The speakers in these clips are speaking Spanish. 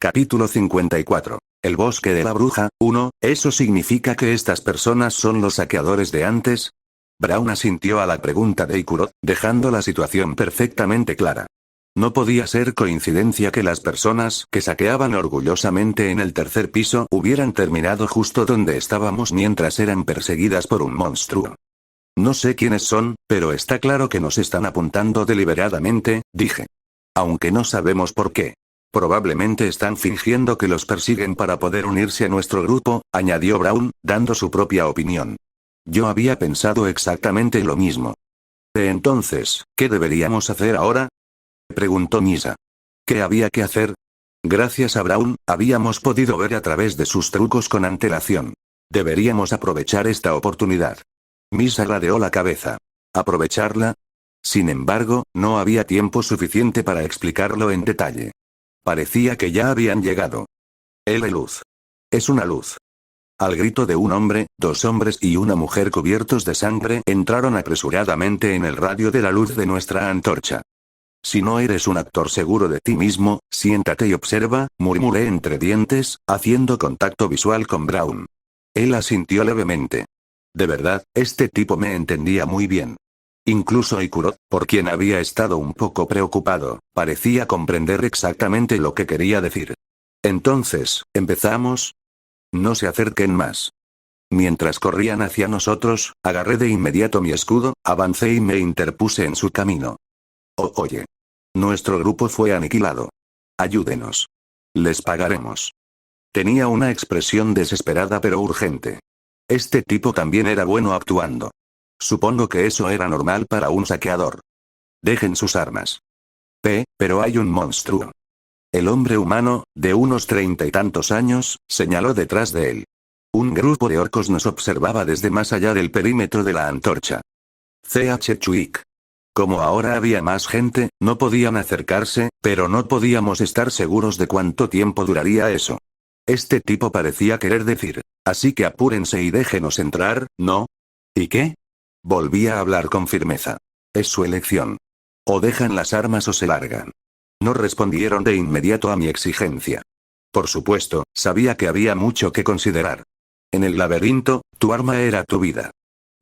Capítulo 54. El bosque de la bruja. 1. ¿Eso significa que estas personas son los saqueadores de antes? Brown asintió a la pregunta de Ikurot, dejando la situación perfectamente clara. No podía ser coincidencia que las personas que saqueaban orgullosamente en el tercer piso hubieran terminado justo donde estábamos mientras eran perseguidas por un monstruo. No sé quiénes son, pero está claro que nos están apuntando deliberadamente, dije. Aunque no sabemos por qué. Probablemente están fingiendo que los persiguen para poder unirse a nuestro grupo, añadió Brown, dando su propia opinión. Yo había pensado exactamente lo mismo. Entonces, ¿qué deberíamos hacer ahora? Preguntó Misa. ¿Qué había que hacer? Gracias a Brown, habíamos podido ver a través de sus trucos con antelación. Deberíamos aprovechar esta oportunidad. Misa ladeó la cabeza. ¿Aprovecharla? Sin embargo, no había tiempo suficiente para explicarlo en detalle. Parecía que ya habían llegado. Luz. Es una luz. Al grito de un hombre, dos hombres y una mujer cubiertos de sangre entraron apresuradamente en el radio de la luz de nuestra antorcha. Si no eres un actor seguro de ti mismo, siéntate y observa, murmuré entre dientes, haciendo contacto visual con Brown. Él asintió levemente. De verdad, este tipo me entendía muy bien. Incluso Ikurot, por quien había estado un poco preocupado, parecía comprender exactamente lo que quería decir. Entonces, ¿empezamos? No se acerquen más. Mientras corrían hacia nosotros, agarré de inmediato mi escudo, avancé y me interpuse en su camino. Oye. Nuestro grupo fue aniquilado. Ayúdenos. Les pagaremos. Tenía una expresión desesperada pero urgente. Este tipo también era bueno actuando. Supongo que eso era normal para un saqueador. Dejen sus armas. Pero hay un monstruo. El hombre humano, de unos 30 y tantos años, señaló detrás de él. Un grupo de orcos nos observaba desde más allá del perímetro de la antorcha. Chuik. Como ahora había más gente, no podían acercarse, pero no podíamos estar seguros de cuánto tiempo duraría eso. Este tipo parecía querer decir, así que apúrense y déjenos entrar, ¿no? ¿Y qué? Volví a hablar con firmeza. Es su elección. O dejan las armas o se largan. No respondieron de inmediato a mi exigencia. Por supuesto, sabía que había mucho que considerar. En el laberinto, tu arma era tu vida.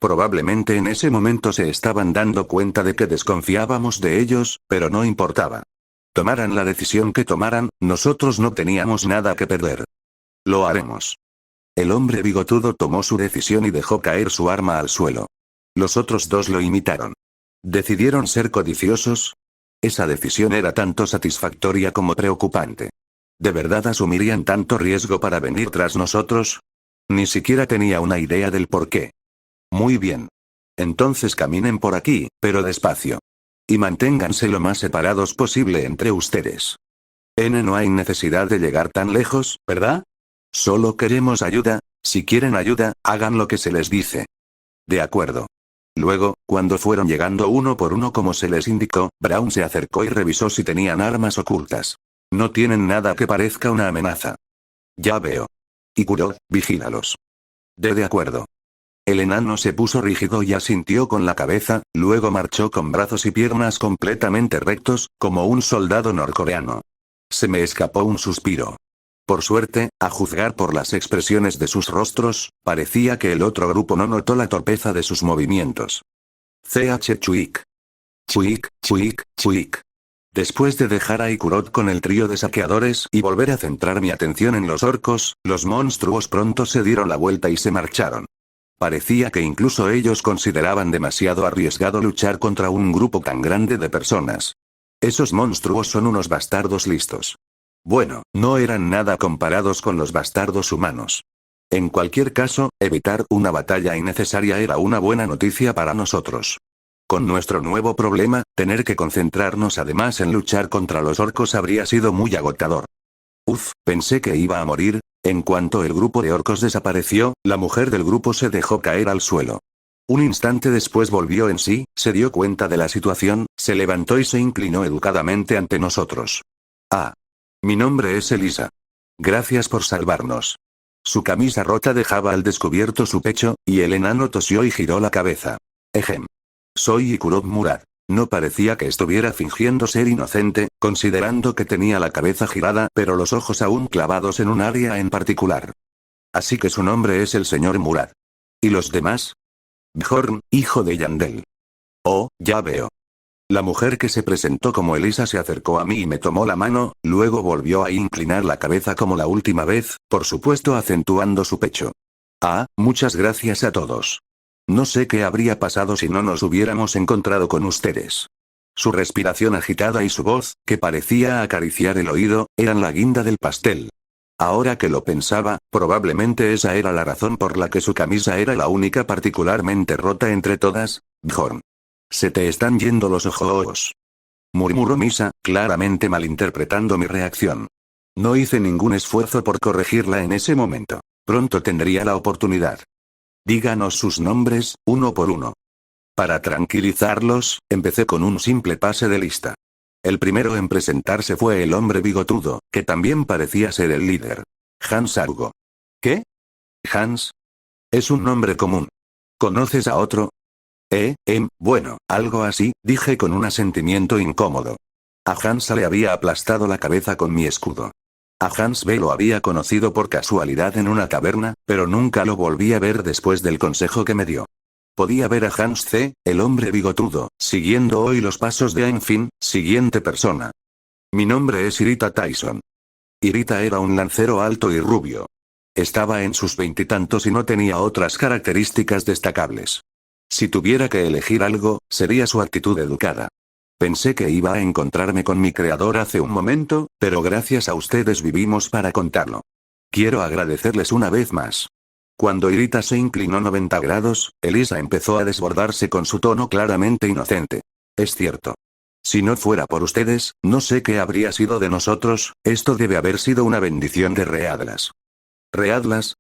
Probablemente en ese momento se estaban dando cuenta de que desconfiábamos de ellos, pero no importaba. Tomaran la decisión que tomaran, nosotros no teníamos nada que perder. Lo haremos. El hombre bigotudo tomó su decisión y dejó caer su arma al suelo. Los otros dos lo imitaron. ¿Decidieron ser codiciosos? Esa decisión era tanto satisfactoria como preocupante. ¿De verdad asumirían tanto riesgo para venir tras nosotros? Ni siquiera tenía una idea del por qué. Muy bien. Entonces caminen por aquí, pero despacio. Y manténganse lo más separados posible entre ustedes. No hay necesidad de llegar tan lejos, ¿verdad? Solo queremos ayuda. Si quieren ayuda, hagan lo que se les dice. De acuerdo. Luego, cuando fueron llegando uno por uno como se les indicó, Brown se acercó y revisó si tenían armas ocultas. No tienen nada que parezca una amenaza. Ya veo. Ikurot, vigílalos. De acuerdo. El enano se puso rígido y asintió con la cabeza, luego marchó con brazos y piernas completamente rectos, como un soldado norcoreano. Se me escapó un suspiro. Por suerte, a juzgar por las expresiones de sus rostros, parecía que el otro grupo no notó la torpeza de sus movimientos. Chuik. Chuik, chuik, chuik. Después de dejar a Ikurot con el trío de saqueadores y volver a centrar mi atención en los orcos, los monstruos pronto se dieron la vuelta y se marcharon. Parecía que incluso ellos consideraban demasiado arriesgado luchar contra un grupo tan grande de personas. Esos monstruos son unos bastardos listos. Bueno, no eran nada comparados con los bastardos humanos. En cualquier caso, evitar una batalla innecesaria era una buena noticia para nosotros. Con nuestro nuevo problema, tener que concentrarnos además en luchar contra los orcos habría sido muy agotador. Pensé que iba a morir. En cuanto el grupo de orcos desapareció, la mujer del grupo se dejó caer al suelo. Un instante después volvió en sí, se dio cuenta de la situación, se levantó y se inclinó educadamente ante nosotros. Mi nombre es Elisa. Gracias por salvarnos. Su camisa rota dejaba al descubierto su pecho, y el enano tosió y giró la cabeza. Soy Ikurot Murad. No parecía que estuviera fingiendo ser inocente, considerando que tenía la cabeza girada pero los ojos aún clavados en un área en particular. Así que su nombre es el señor Murad. ¿Y los demás? Bjorn, hijo de Yandel. Oh, ya veo. La mujer que se presentó como Elisa se acercó a mí y me tomó la mano, luego volvió a inclinar la cabeza como la última vez, por supuesto acentuando su pecho. Ah, muchas gracias a todos. No sé qué habría pasado si no nos hubiéramos encontrado con ustedes. Su respiración agitada y su voz, que parecía acariciar el oído, eran la guinda del pastel. Ahora que lo pensaba, probablemente esa era la razón por la que su camisa era la única particularmente rota entre todas. Bjorn. Se te están yendo los ojos. Murmuró Misa, claramente malinterpretando mi reacción. No hice ningún esfuerzo por corregirla en ese momento. Pronto tendría la oportunidad. Díganos sus nombres, uno por uno. Para tranquilizarlos, empecé con un simple pase de lista. El primero en presentarse fue el hombre bigotudo, que también parecía ser el líder. Hans Argo. ¿Qué? Hans. Es un nombre común. ¿Conoces a otro? Bueno, algo así, dije con un asentimiento incómodo. A Hans le había aplastado la cabeza con mi escudo. A Hans B lo había conocido por casualidad en una taberna, pero nunca lo volví a ver después del consejo que me dio. Podía ver a Hans C, el hombre bigotudo, siguiendo hoy los pasos de Ainfin, siguiente persona. Mi nombre es Irita Tyson. Irita era un lancero alto y rubio. Estaba en sus veintitantos y no tenía otras características destacables. Si tuviera que elegir algo, sería su actitud educada. Pensé que iba a encontrarme con mi creador hace un momento, pero gracias a ustedes vivimos para contarlo. Quiero agradecerles una vez más. Cuando Irita se inclinó 90 grados, Elisa empezó a desbordarse con su tono claramente inocente. Es cierto. Si no fuera por ustedes, no sé qué habría sido de nosotros, esto debe haber sido una bendición de Readlas. ¿Readlas?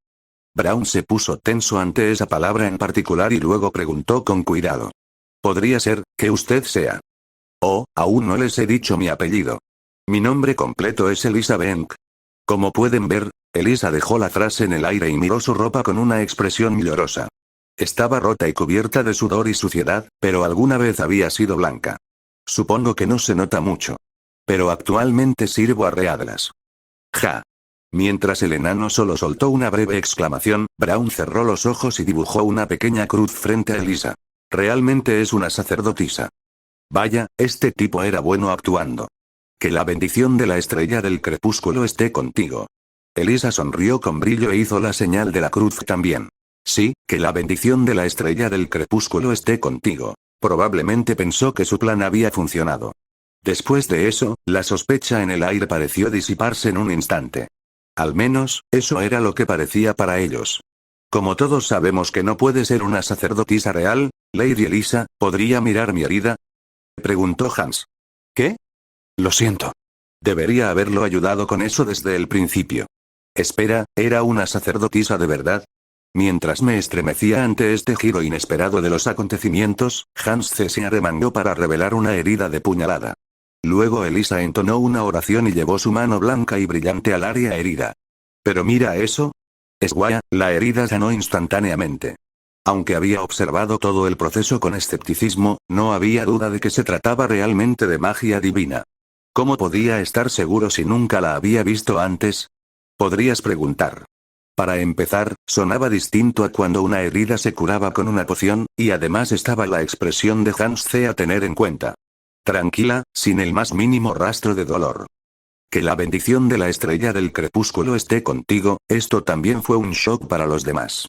Braun se puso tenso ante esa palabra en particular y luego preguntó con cuidado. Podría ser, que usted sea. Oh, aún no les he dicho mi apellido. Mi nombre completo es Elisa Benck. Como pueden ver, Elisa dejó la frase en el aire y miró su ropa con una expresión llorosa. Estaba rota y cubierta de sudor y suciedad, pero alguna vez había sido blanca. Supongo que no se nota mucho. Pero actualmente sirvo a Readlas. Ja. Mientras el enano solo soltó una breve exclamación, Braun cerró los ojos y dibujó una pequeña cruz frente a Elisa. Realmente es una sacerdotisa. Vaya, este tipo era bueno actuando. Que la bendición de la estrella del crepúsculo esté contigo. Elisa sonrió con brillo e hizo la señal de la cruz también. Sí, que la bendición de la estrella del crepúsculo esté contigo. Probablemente pensó que su plan había funcionado. Después de eso, la sospecha en el aire pareció disiparse en un instante. Al menos, eso era lo que parecía para ellos. Como todos sabemos que no puede ser una sacerdotisa real, Lady Elisa, ¿podría mirar mi herida? Preguntó Hans. ¿Qué? Lo siento. Debería haberlo ayudado con eso desde el principio. Espera, ¿era una sacerdotisa de verdad? Mientras me estremecía ante este giro inesperado de los acontecimientos, Hans C. se arremangó para revelar una herida de puñalada. Luego Elisa entonó una oración y llevó su mano blanca y brillante al área herida. ¿Pero mira eso? Es guaya, la herida sanó instantáneamente. Aunque había observado todo el proceso con escepticismo, no había duda de que se trataba realmente de magia divina. ¿Cómo podía estar seguro si nunca la había visto antes? Podrías preguntar. Para empezar, sonaba distinto a cuando una herida se curaba con una poción, y además estaba la expresión de Hans C. a tener en cuenta. Tranquila, sin el más mínimo rastro de dolor. Que la bendición de la estrella del crepúsculo esté contigo, esto también fue un shock para los demás.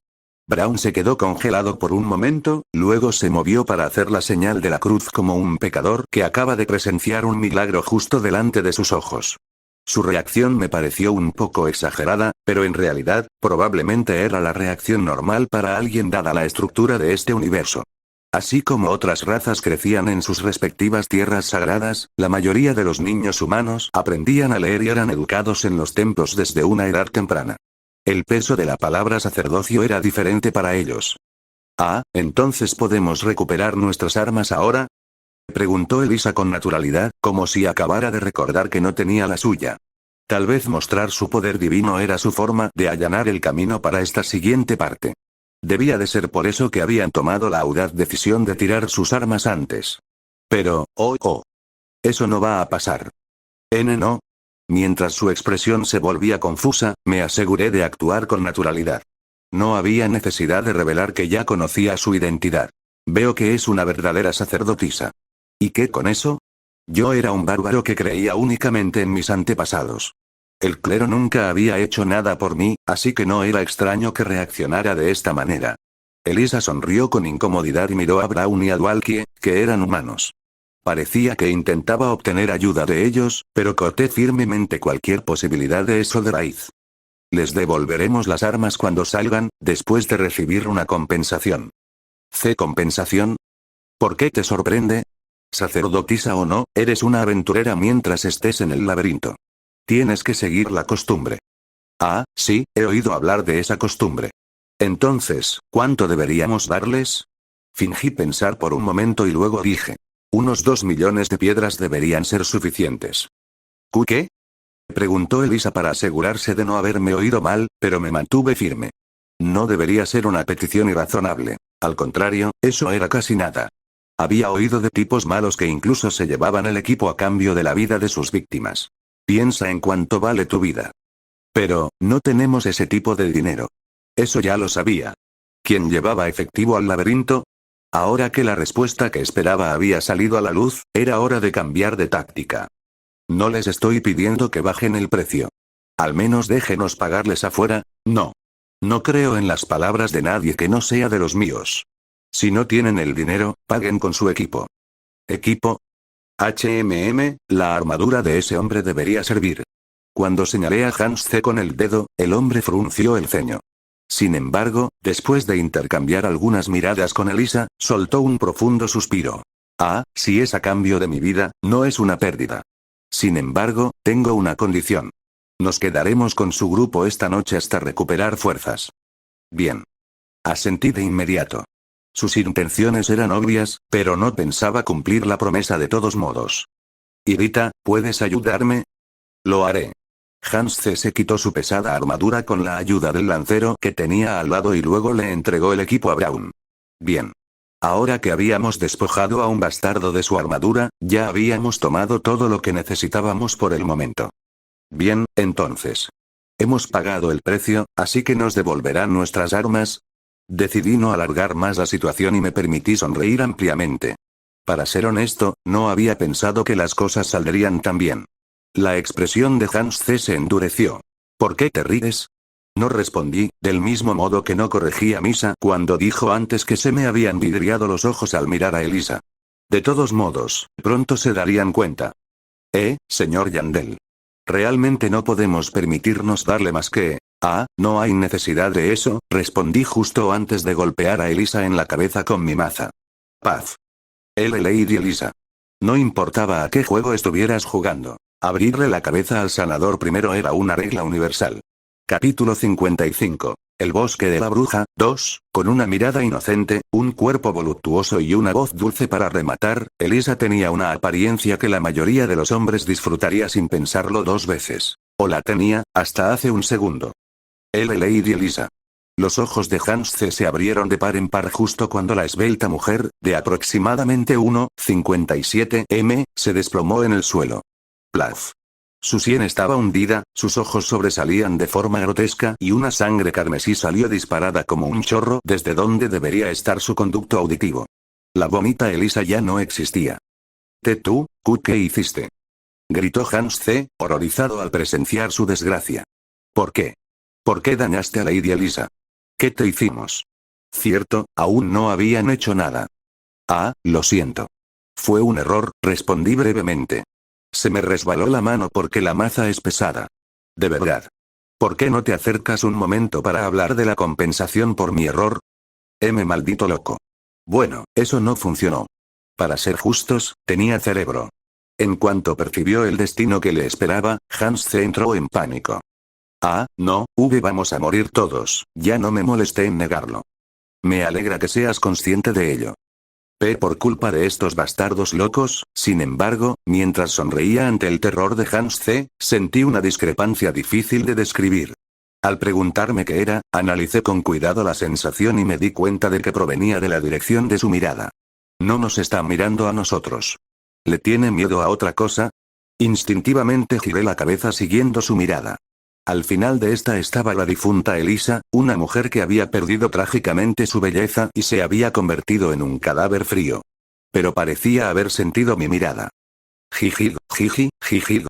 Braun se quedó congelado por un momento, luego se movió para hacer la señal de la cruz como un pecador que acaba de presenciar un milagro justo delante de sus ojos. Su reacción me pareció un poco exagerada, pero en realidad, probablemente era la reacción normal para alguien dada la estructura de este universo. Así como otras razas crecían en sus respectivas tierras sagradas, la mayoría de los niños humanos aprendían a leer y eran educados en los templos desde una edad temprana. El peso de la palabra sacerdocio era diferente para ellos. Ah, ¿entonces podemos recuperar nuestras armas ahora? Preguntó Elisa con naturalidad, como si acabara de recordar que no tenía la suya. Tal vez mostrar su poder divino era su forma de allanar el camino para esta siguiente parte. Debía de ser por eso que habían tomado la audaz decisión de tirar sus armas antes. Pero, oh. Eso no va a pasar. No. Mientras su expresión se volvía confusa, me aseguré de actuar con naturalidad. No había necesidad de revelar que ya conocía su identidad. Veo que es una verdadera sacerdotisa. ¿Y qué con eso? Yo era un bárbaro que creía únicamente en mis antepasados. El clero nunca había hecho nada por mí, así que no era extraño que reaccionara de esta manera. Elisa sonrió con incomodidad y miró a Braun y a Dwalkie, que eran humanos. Parecía que intentaba obtener ayuda de ellos, pero corté firmemente cualquier posibilidad de eso de raíz. Les devolveremos las armas cuando salgan, después de recibir una compensación. ¿Compensación? ¿Por qué te sorprende? Sacerdotisa o no, eres una aventurera mientras estés en el laberinto. Tienes que seguir la costumbre. Ah, sí, he oído hablar de esa costumbre. Entonces, ¿cuánto deberíamos darles? Fingí pensar por un momento y luego dije. Unos 2 millones de piedras deberían ser suficientes. ¿Qué? Preguntó Elisa para asegurarse de no haberme oído mal, pero me mantuve firme. No debería ser una petición irrazonable. Al contrario, eso era casi nada. Había oído de tipos malos que incluso se llevaban el equipo a cambio de la vida de sus víctimas. Piensa en cuánto vale tu vida. Pero, no tenemos ese tipo de dinero. Eso ya lo sabía. ¿Quién llevaba efectivo al laberinto? Ahora que la respuesta que esperaba había salido a la luz, era hora de cambiar de táctica. No les estoy pidiendo que bajen el precio. Al menos déjenos pagarles afuera, no. No creo en las palabras de nadie que no sea de los míos. Si no tienen el dinero, paguen con su equipo. ¿Equipo? La armadura de ese hombre debería servir. Cuando señalé a Hans C. con el dedo, el hombre frunció el ceño. Sin embargo, después de intercambiar algunas miradas con Elisa, soltó un profundo suspiro. Ah, si es a cambio de mi vida, no es una pérdida. Sin embargo, tengo una condición. Nos quedaremos con su grupo esta noche hasta recuperar fuerzas. Bien. Asentí de inmediato. Sus intenciones eran obvias, pero no pensaba cumplir la promesa de todos modos. Irita, ¿puedes ayudarme? Lo haré. Hans C. se quitó su pesada armadura con la ayuda del lancero que tenía al lado y luego le entregó el equipo a Braun. Bien. Ahora que habíamos despojado a un bastardo de su armadura, ya habíamos tomado todo lo que necesitábamos por el momento. Bien, entonces. Hemos pagado el precio, así que nos devolverán nuestras armas. Decidí no alargar más la situación y me permití sonreír ampliamente. Para ser honesto, no había pensado que las cosas saldrían tan bien. La expresión de Hans C. se endureció. ¿Por qué te ríes? No respondí, del mismo modo que no corregí a Misa cuando dijo antes que se me habían vidriado los ojos al mirar a Elisa. De todos modos, pronto se darían cuenta. Señor Yandel. Realmente no podemos permitirnos darle más que... no hay necesidad de eso, respondí justo antes de golpear a Elisa en la cabeza con mi maza. Paz. Lady Elisa. No importaba a qué juego estuvieras jugando. Abrirle la cabeza al sanador primero era una regla universal. Capítulo 55. El bosque de la bruja, 2, con una mirada inocente, un cuerpo voluptuoso y una voz dulce para rematar, Elisa tenía una apariencia que la mayoría de los hombres disfrutaría sin pensarlo 2 veces. O la tenía, hasta hace un segundo. Lady Elisa. Los ojos de Hans C. se abrieron de par en par justo cuando la esbelta mujer, de aproximadamente 1,57 m, se desplomó en el suelo. Plaf. Su sien estaba hundida, sus ojos sobresalían de forma grotesca y una sangre carmesí salió disparada como un chorro desde donde debería estar su conducto auditivo. La bonita Elisa ya no existía. ¿Tú, qué hiciste? Gritó Hans C., horrorizado al presenciar su desgracia. ¿Por qué? ¿Por qué dañaste a Lady Elisa? ¿Qué te hicimos? Cierto, aún no habían hecho nada. Lo siento. Fue un error, respondí brevemente. Se me resbaló la mano porque la maza es pesada. De verdad. ¿Por qué no te acercas un momento para hablar de la compensación por mi error? Maldito loco. Bueno, eso no funcionó. Para ser justos, tenía cerebro. En cuanto percibió el destino que le esperaba, Hans C. entró en pánico. No, vamos a morir todos, ya no me molesté en negarlo. Me alegra que seas consciente de ello. Por culpa de estos bastardos locos, sin embargo, mientras sonreía ante el terror de Hans C., sentí una discrepancia difícil de describir. Al preguntarme qué era, analicé con cuidado la sensación y me di cuenta de que provenía de la dirección de su mirada. No nos está mirando a nosotros. ¿Le tiene miedo a otra cosa? Instintivamente giré la cabeza siguiendo su mirada. Al final de esta estaba la difunta Elisa, una mujer que había perdido trágicamente su belleza y se había convertido en un cadáver frío. Pero parecía haber sentido mi mirada. Jiji,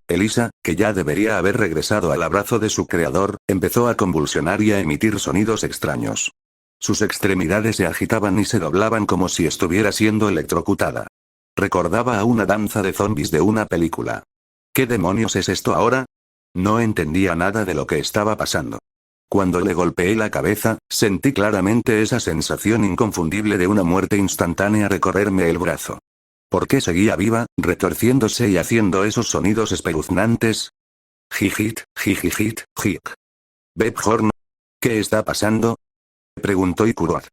Elisa, que ya debería haber regresado al abrazo de su creador, empezó a convulsionar y a emitir sonidos extraños. Sus extremidades se agitaban y se doblaban como si estuviera siendo electrocutada. Recordaba a una danza de zombies de una película. ¿Qué demonios es esto ahora? No entendía nada de lo que estaba pasando. Cuando le golpeé la cabeza, sentí claramente esa sensación inconfundible de una muerte instantánea recorrerme el brazo. ¿Por qué seguía viva, retorciéndose y haciendo esos sonidos espeluznantes? Jijit. Bebhorn. ¿Qué está pasando? Preguntó Ikurot.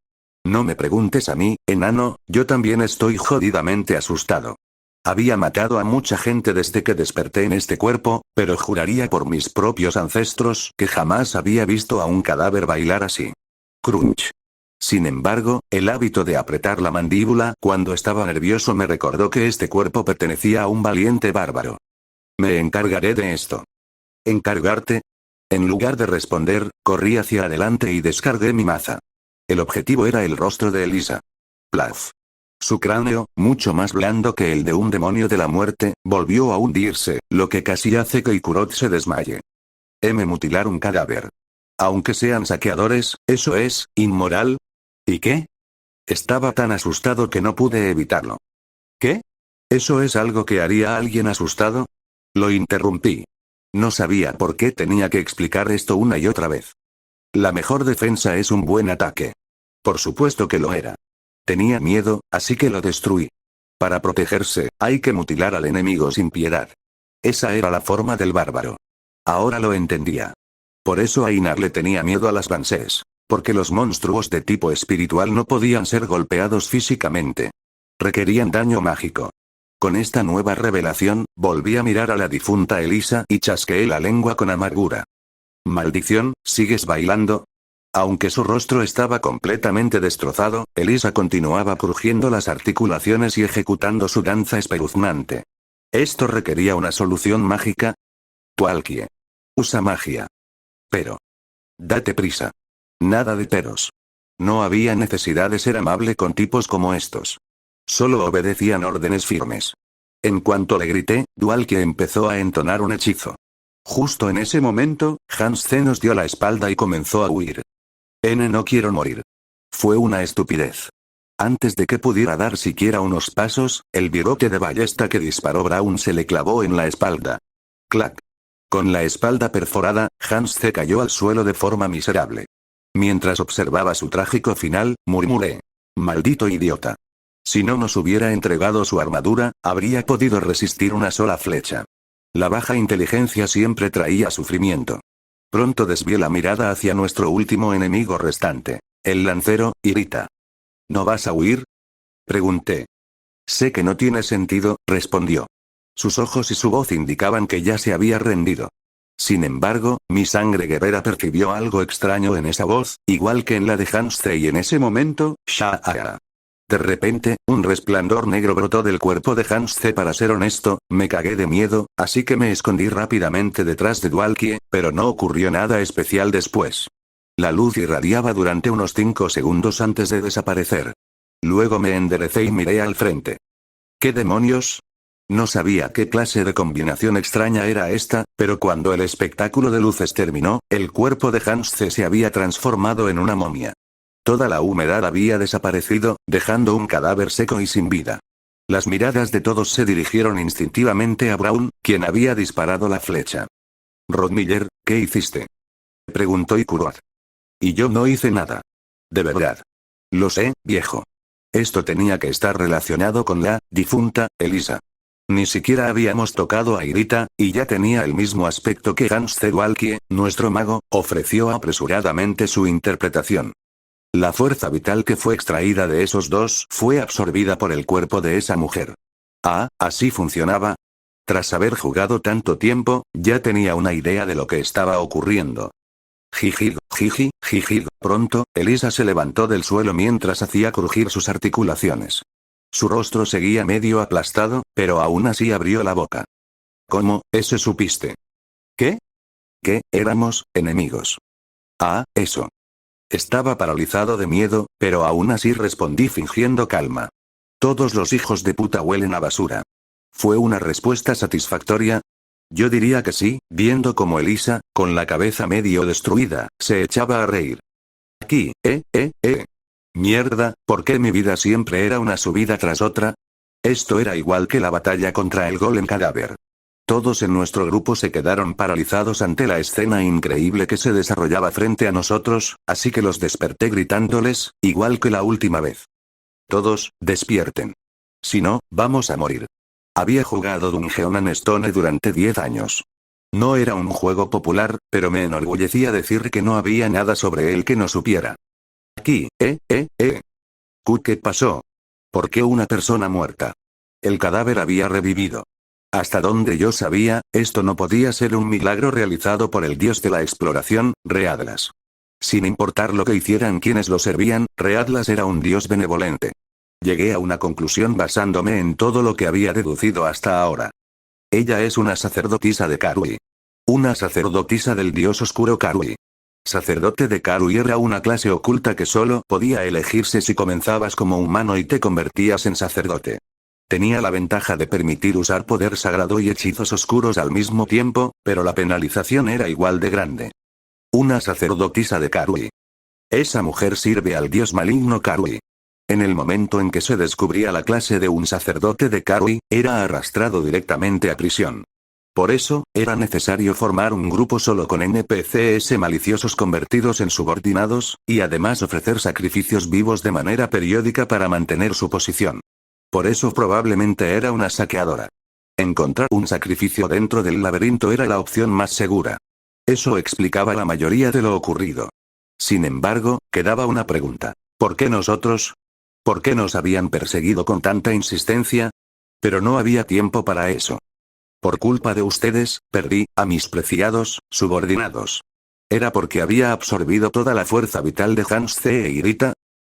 No me preguntes a mí, enano, yo también estoy jodidamente asustado. Había matado a mucha gente desde que desperté en este cuerpo, pero juraría por mis propios ancestros que jamás había visto a un cadáver bailar así. Crunch. Sin embargo, el hábito de apretar la mandíbula cuando estaba nervioso me recordó que este cuerpo pertenecía a un valiente bárbaro. Me encargaré de esto. ¿Encargarte? En lugar de responder, corrí hacia adelante y descargué mi maza. El objetivo era el rostro de Elisa. Plaf. Su cráneo, mucho más blando que el de un demonio de la muerte, volvió a hundirse, lo que casi hace que Ikurot se desmaye. Mutilar un cadáver. Aunque sean saqueadores, ¿eso es inmoral? ¿Y qué? Estaba tan asustado que no pude evitarlo. ¿Qué? ¿Eso es algo que haría alguien asustado? Lo interrumpí. No sabía por qué tenía que explicar esto una y otra vez. La mejor defensa es un buen ataque. Por supuesto que lo era. Tenía miedo, así que lo destruí. Para protegerse, hay que mutilar al enemigo sin piedad. Esa era la forma del bárbaro. Ahora lo entendía. Por eso Ainar le tenía miedo a las Banshees. Porque los monstruos de tipo espiritual no podían ser golpeados físicamente. Requerían daño mágico. Con esta nueva revelación, volví a mirar a la difunta Elisa y chasqueé la lengua con amargura. Maldición, ¿sigues bailando? Aunque su rostro estaba completamente destrozado, Elisa continuaba crujiendo las articulaciones y ejecutando su danza espeluznante. ¿Esto requería una solución mágica? Tualkie. Usa magia. Pero. Date prisa. Nada de peros. No había necesidad de ser amable con tipos como estos. Solo obedecían órdenes firmes. En cuanto le grité, Dualkie empezó a entonar un hechizo. Justo en ese momento, Hans C nos dio la espalda y comenzó a huir. No quiero morir. Fue una estupidez. Antes de que pudiera dar siquiera unos pasos, el virote de ballesta que disparó Braun se le clavó en la espalda. ¡Clac! Con la espalda perforada, Hans C cayó al suelo de forma miserable. Mientras observaba su trágico final, murmuré. Maldito idiota. Si no nos hubiera entregado su armadura, habría podido resistir una sola flecha. La baja inteligencia siempre traía sufrimiento. Pronto desvié la mirada hacia nuestro último enemigo restante, el lancero, Irita. ¿No vas a huir? Pregunté. Sé que no tiene sentido, respondió. Sus ojos y su voz indicaban que ya se había rendido. Sin embargo, mi sangre guerrera percibió algo extraño en esa voz, igual que en la de Hans C y en ese momento, Sha'ara. De repente, un resplandor negro brotó del cuerpo de Hans C. Para ser honesto, me cagué de miedo, así que me escondí rápidamente detrás de Dualkie, pero no ocurrió nada especial después. La luz irradiaba durante unos 5 segundos antes de desaparecer. Luego me enderecé y miré al frente. ¿Qué demonios? No sabía qué clase de combinación extraña era esta, pero cuando el espectáculo de luces terminó, el cuerpo de Hans C. se había transformado en una momia. Toda la humedad había desaparecido, dejando un cadáver seco y sin vida. Las miradas de todos se dirigieron instintivamente a Braun, quien había disparado la flecha. Rodmiller, ¿qué hiciste? Preguntó Ikurot. Y yo no hice nada. De verdad. Lo sé, viejo. Esto tenía que estar relacionado con la difunta Elisa. Ni siquiera habíamos tocado a Irita, y ya tenía el mismo aspecto que Hans C. Dualkie, nuestro mago, ofreció apresuradamente su interpretación. La fuerza vital que fue extraída de esos dos fue absorbida por el cuerpo de esa mujer. Ah, así funcionaba. Tras haber jugado tanto tiempo, ya tenía una idea de lo que estaba ocurriendo. Jiji. Pronto, Elisa se levantó del suelo mientras hacía crujir sus articulaciones. Su rostro seguía medio aplastado, pero aún así abrió la boca. ¿Cómo, ese supiste? ¿Qué? ¿Qué, éramos enemigos? Ah, eso. Estaba paralizado de miedo, pero aún así respondí fingiendo calma. Todos los hijos de puta huelen a basura. ¿Fue una respuesta satisfactoria? Yo diría que sí, viendo como Elisa, con la cabeza medio destruida, se echaba a reír. Aquí, Mierda, ¿por qué mi vida siempre era una subida tras otra? Esto era igual que la batalla contra el golem cadáver. Todos en nuestro grupo se quedaron paralizados ante la escena increíble que se desarrollaba frente a nosotros, así que los desperté gritándoles, igual que la última vez. Todos, despierten. Si no, vamos a morir. Había jugado Dungeon and Stone durante 10 años. No era un juego popular, pero me enorgullecía decir que no había nada sobre él que no supiera. Aquí, ¿Qué pasó? ¿Por qué una persona muerta? El cadáver había revivido. Hasta donde yo sabía, esto no podía ser un milagro realizado por el dios de la exploración, Readlas. Sin importar lo que hicieran quienes lo servían, Readlas era un dios benevolente. Llegué a una conclusión basándome en todo lo que había deducido hasta ahora. Ella es una sacerdotisa de Karui. Una sacerdotisa del dios oscuro Karui. Sacerdote de Karui era una clase oculta que solo podía elegirse si comenzabas como humano y te convertías en sacerdote. Tenía la ventaja de permitir usar poder sagrado y hechizos oscuros al mismo tiempo, pero la penalización era igual de grande. Una sacerdotisa de Karui. Esa mujer sirve al dios maligno Karui. En el momento en que se descubría la clase de un sacerdote de Karui, era arrastrado directamente a prisión. Por eso, era necesario formar un grupo solo con NPCs maliciosos convertidos en subordinados, y además ofrecer sacrificios vivos de manera periódica para mantener su posición. Por eso probablemente era una saqueadora. Encontrar un sacrificio dentro del laberinto era la opción más segura. Eso explicaba la mayoría de lo ocurrido. Sin embargo, quedaba una pregunta. ¿Por qué nosotros? ¿Por qué nos habían perseguido con tanta insistencia? Pero no había tiempo para eso. Por culpa de ustedes, perdí a mis preciados subordinados. ¿Era porque había absorbido toda la fuerza vital de Hans C. e Irita?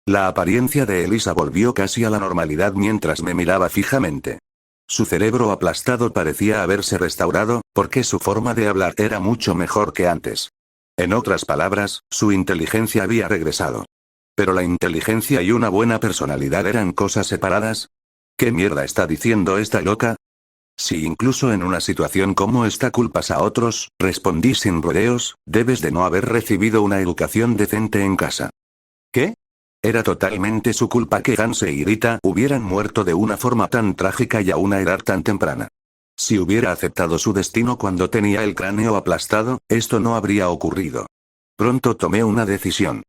La apariencia de Elisa volvió casi a la normalidad mientras me miraba fijamente. Su cerebro aplastado parecía haberse restaurado, porque su forma de hablar era mucho mejor que antes. En otras palabras, su inteligencia había regresado. ¿Pero la inteligencia y una buena personalidad eran cosas separadas? ¿Qué mierda está diciendo esta loca? Si incluso en una situación como esta culpas a otros, respondí sin rodeos, debes de no haber recibido una educación decente en casa. ¿Qué? Era totalmente su culpa que Hans e Irita hubieran muerto de una forma tan trágica y a una edad tan temprana. Si hubiera aceptado su destino cuando tenía el cráneo aplastado, esto no habría ocurrido. Pronto tomé una decisión.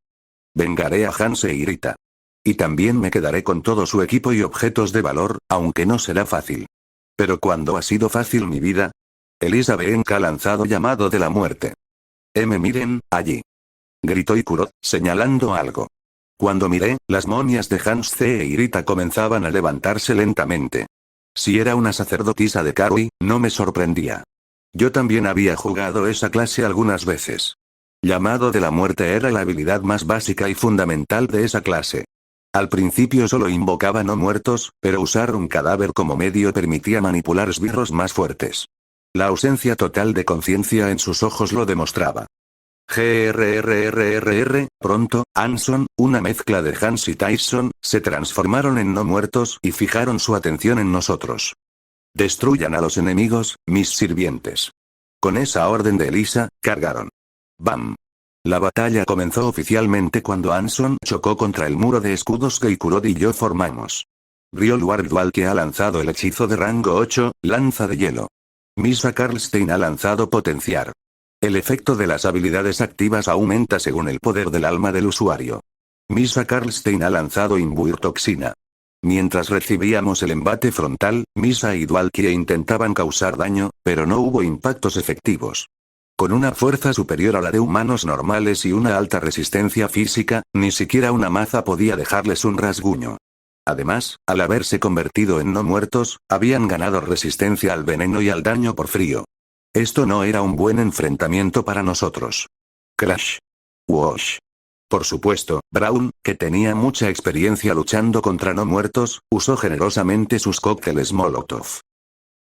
Vengaré a Hans e Irita. Y también me quedaré con todo su equipo y objetos de valor, aunque no será fácil. Pero ¿cuándo ha sido fácil mi vida? Elizabeth ha lanzado llamado de la muerte. Miren, allí. Gritó Ikurot, señalando algo. Cuando miré, las momias de Hans C. e Irita comenzaban a levantarse lentamente. Si era una sacerdotisa de Karui, no me sorprendía. Yo también había jugado esa clase algunas veces. Llamado de la muerte era la habilidad más básica y fundamental de esa clase. Al principio solo invocaba no muertos, pero usar un cadáver como medio permitía manipular esbirros más fuertes. La ausencia total de conciencia en sus ojos lo demostraba. Pronto, Anson, una mezcla de Hans y Tyson, se transformaron en no muertos y fijaron su atención en nosotros. Destruyan a los enemigos, mis sirvientes. Con esa orden de Elisa, cargaron. ¡Bam! La batalla comenzó oficialmente cuando Anson chocó contra el muro de escudos que Ikurot y yo formamos. Riol Wardwall que ha lanzado el hechizo de rango 8, lanza de hielo. Misa Karlstein ha lanzado potenciar. El efecto de las habilidades activas aumenta según el poder del alma del usuario. Misa Karlstein ha lanzado imbuir toxina. Mientras recibíamos el embate frontal, Misa y Dwalkie intentaban causar daño, pero no hubo impactos efectivos. Con una fuerza superior a la de humanos normales y una alta resistencia física, ni siquiera una maza podía dejarles un rasguño. Además, al haberse convertido en no muertos, habían ganado resistencia al veneno y al daño por frío. Esto no era un buen enfrentamiento para nosotros. Crash. Wash. Por supuesto, Braun, que tenía mucha experiencia luchando contra no muertos, usó generosamente sus cócteles Molotov.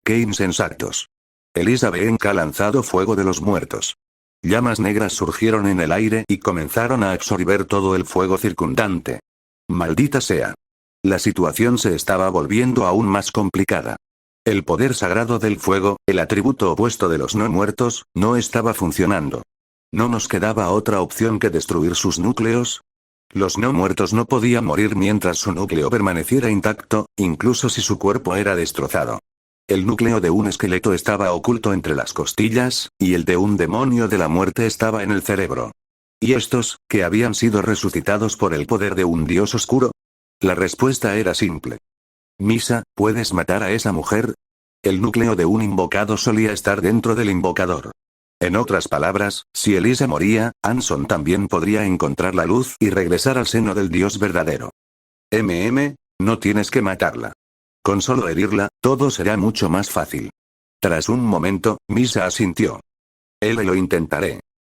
¡Qué insensatos! Elizabeth ha lanzado fuego de los muertos. Llamas negras surgieron en el aire y comenzaron a absorber todo el fuego circundante. ¡Maldita sea! La situación se estaba volviendo aún más complicada. El poder sagrado del fuego, el atributo opuesto de los no muertos, no estaba funcionando. ¿No nos quedaba otra opción que destruir sus núcleos? Los no muertos no podían morir mientras su núcleo permaneciera intacto, incluso si su cuerpo era destrozado. El núcleo de un esqueleto estaba oculto entre las costillas, y el de un demonio de la muerte estaba en el cerebro. ¿Y estos, que habían sido resucitados por el poder de un dios oscuro? La respuesta era simple. Misa, ¿puedes matar a esa mujer? El núcleo de un invocado solía estar dentro del invocador. En otras palabras, si Elisa moría, Anson también podría encontrar la luz y regresar al seno del Dios verdadero. No tienes que matarla. Con solo herirla, todo será mucho más fácil. Tras un momento, Misa asintió. Lo intentaré.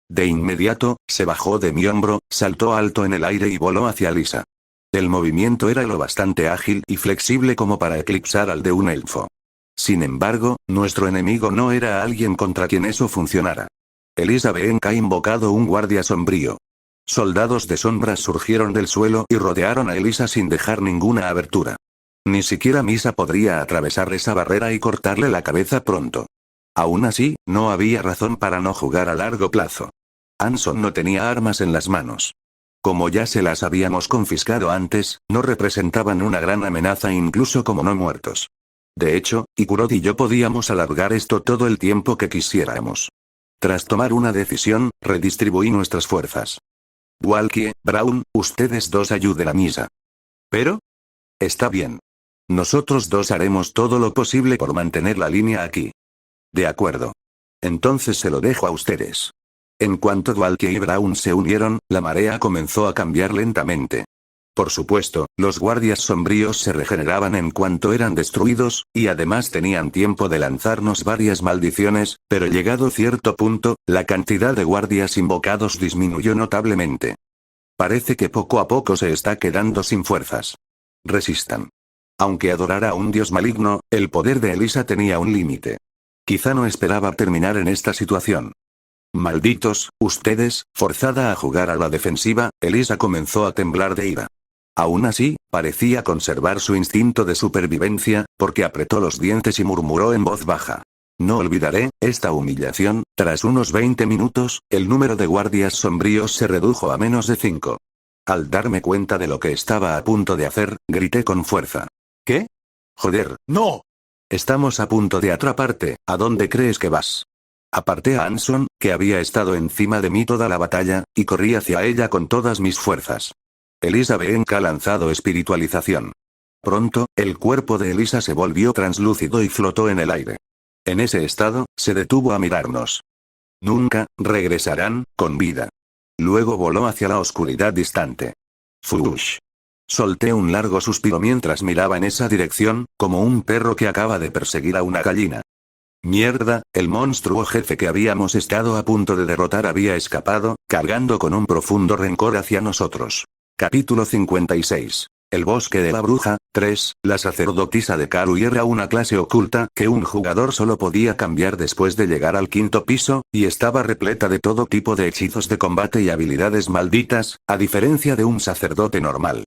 De inmediato, se bajó de mi hombro, saltó alto en el aire y voló hacia Lisa. El movimiento era lo bastante ágil y flexible como para eclipsar al de un elfo. Sin embargo, nuestro enemigo no era alguien contra quien eso funcionara. Elizabeth ha invocado un guardia sombrío. Soldados de sombras surgieron del suelo y rodearon a Elisa sin dejar ninguna abertura. Ni siquiera Misa podría atravesar esa barrera y cortarle la cabeza pronto. Aún así, no había razón para no jugar a largo plazo. Anson no tenía armas en las manos. Como ya se las habíamos confiscado antes, no representaban una gran amenaza incluso como no muertos. De hecho, Ikurot y yo podíamos alargar esto todo el tiempo que quisiéramos. Tras tomar una decisión, redistribuí nuestras fuerzas. Walkie, Braun, ustedes dos ayuden a Misa. ¿Pero? Está bien. Nosotros dos haremos todo lo posible por mantener la línea aquí. De acuerdo. Entonces se lo dejo a ustedes. En cuanto Walkie y Braun se unieron, la marea comenzó a cambiar lentamente. Por supuesto, los guardias sombríos se regeneraban en cuanto eran destruidos, y además tenían tiempo de lanzarnos varias maldiciones, pero llegado cierto punto, la cantidad de guardias invocados disminuyó notablemente. Parece que poco a poco se está quedando sin fuerzas. Resistan. Aunque adorara a un dios maligno, el poder de Elisa tenía un límite. Quizá no esperaba terminar en esta situación. Malditos, ustedes, forzada a jugar a la defensiva, Elisa comenzó a temblar de ira. Aún así, parecía conservar su instinto de supervivencia, porque apretó los dientes y murmuró en voz baja. No olvidaré esta humillación. Tras unos 20 minutos, el número de guardias sombríos se redujo a menos de 5. Al darme cuenta de lo que estaba a punto de hacer, grité con fuerza. ¿Qué? Joder, no. Estamos a punto de atraparte, ¿a dónde crees que vas? Aparté a Anson, que había estado encima de mí toda la batalla, y corrí hacia ella con todas mis fuerzas. Elizabeth ha lanzado espiritualización. Pronto, el cuerpo de Elisa se volvió translúcido y flotó en el aire. En ese estado, se detuvo a mirarnos. Nunca regresarán con vida. Luego voló hacia la oscuridad distante. Fush. Solté un largo suspiro mientras miraba en esa dirección, como un perro que acaba de perseguir a una gallina. Mierda, el monstruo jefe que habíamos estado a punto de derrotar había escapado, cargando con un profundo rencor hacia nosotros. Capítulo 56. El bosque de la bruja. 3. La sacerdotisa de Karui era una clase oculta que un jugador solo podía cambiar después de llegar al 5.º piso, y estaba repleta de todo tipo de hechizos de combate y habilidades malditas, a diferencia de un sacerdote normal.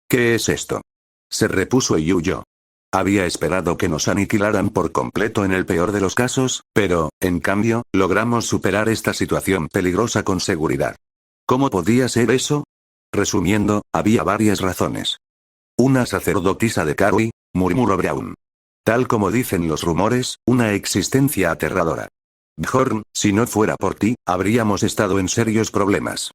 ¿Qué es esto? Se repuso y huyó. Había esperado que nos aniquilaran por completo en el peor de los casos, pero, en cambio, logramos superar esta situación peligrosa con seguridad. ¿Cómo podía ser eso? Resumiendo, había varias razones. Una sacerdotisa de Karui, murmuró Braun. Tal como dicen los rumores, una existencia aterradora. Bjorn, si no fuera por ti, habríamos estado en serios problemas.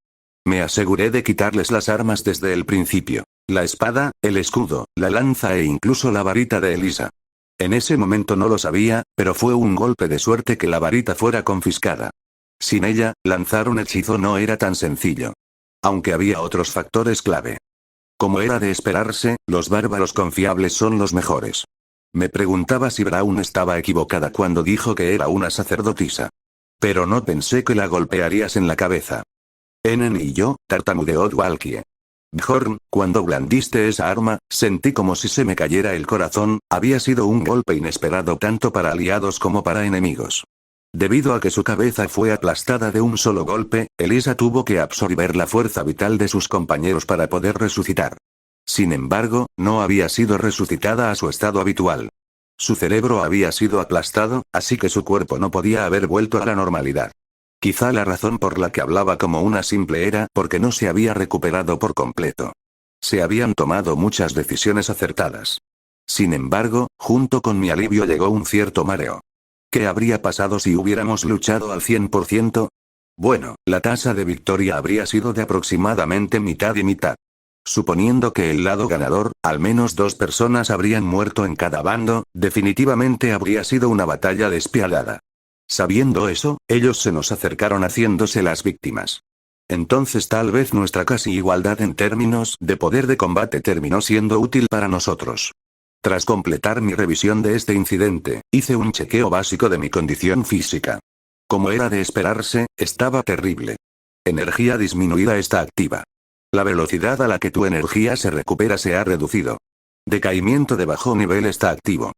Me aseguré de quitarles las armas desde el principio. La espada, el escudo, la lanza e incluso la varita de Elisa. En ese momento no lo sabía, pero fue un golpe de suerte que la varita fuera confiscada. Sin ella, lanzar un hechizo no era tan sencillo. Aunque había otros factores clave. Como era de esperarse, los bárbaros confiables son los mejores. Me preguntaba si Braun estaba equivocada cuando dijo que era una sacerdotisa. Pero no pensé que la golpearías en la cabeza. Enen y yo, tartamudeó Dwalkie. Bjorn, cuando blandiste esa arma, sentí como si se me cayera el corazón, había sido un golpe inesperado tanto para aliados como para enemigos. Debido a que su cabeza fue aplastada de un solo golpe, Elisa tuvo que absorber la fuerza vital de sus compañeros para poder resucitar. Sin embargo, no había sido resucitada a su estado habitual. Su cerebro había sido aplastado, así que su cuerpo no podía haber vuelto a la normalidad. Quizá la razón por la que hablaba como una simple era porque no se había recuperado por completo. Se habían tomado muchas decisiones acertadas. Sin embargo, junto con mi alivio llegó un cierto mareo. ¿Qué habría pasado si hubiéramos luchado al 100%? Bueno, la tasa de victoria habría sido de aproximadamente mitad y mitad. Suponiendo que el lado ganador, al menos 2 personas habrían muerto en cada bando, definitivamente habría sido una batalla despiadada. Sabiendo eso, ellos se nos acercaron haciéndose las víctimas. Entonces tal vez nuestra casi igualdad en términos de poder de combate terminó siendo útil para nosotros. Tras completar mi revisión de este incidente, hice un chequeo básico de mi condición física. Como era de esperarse, estaba terrible. Energía disminuida está activa. La velocidad a la que tu energía se recupera se ha reducido. Decaimiento de bajo nivel está activo.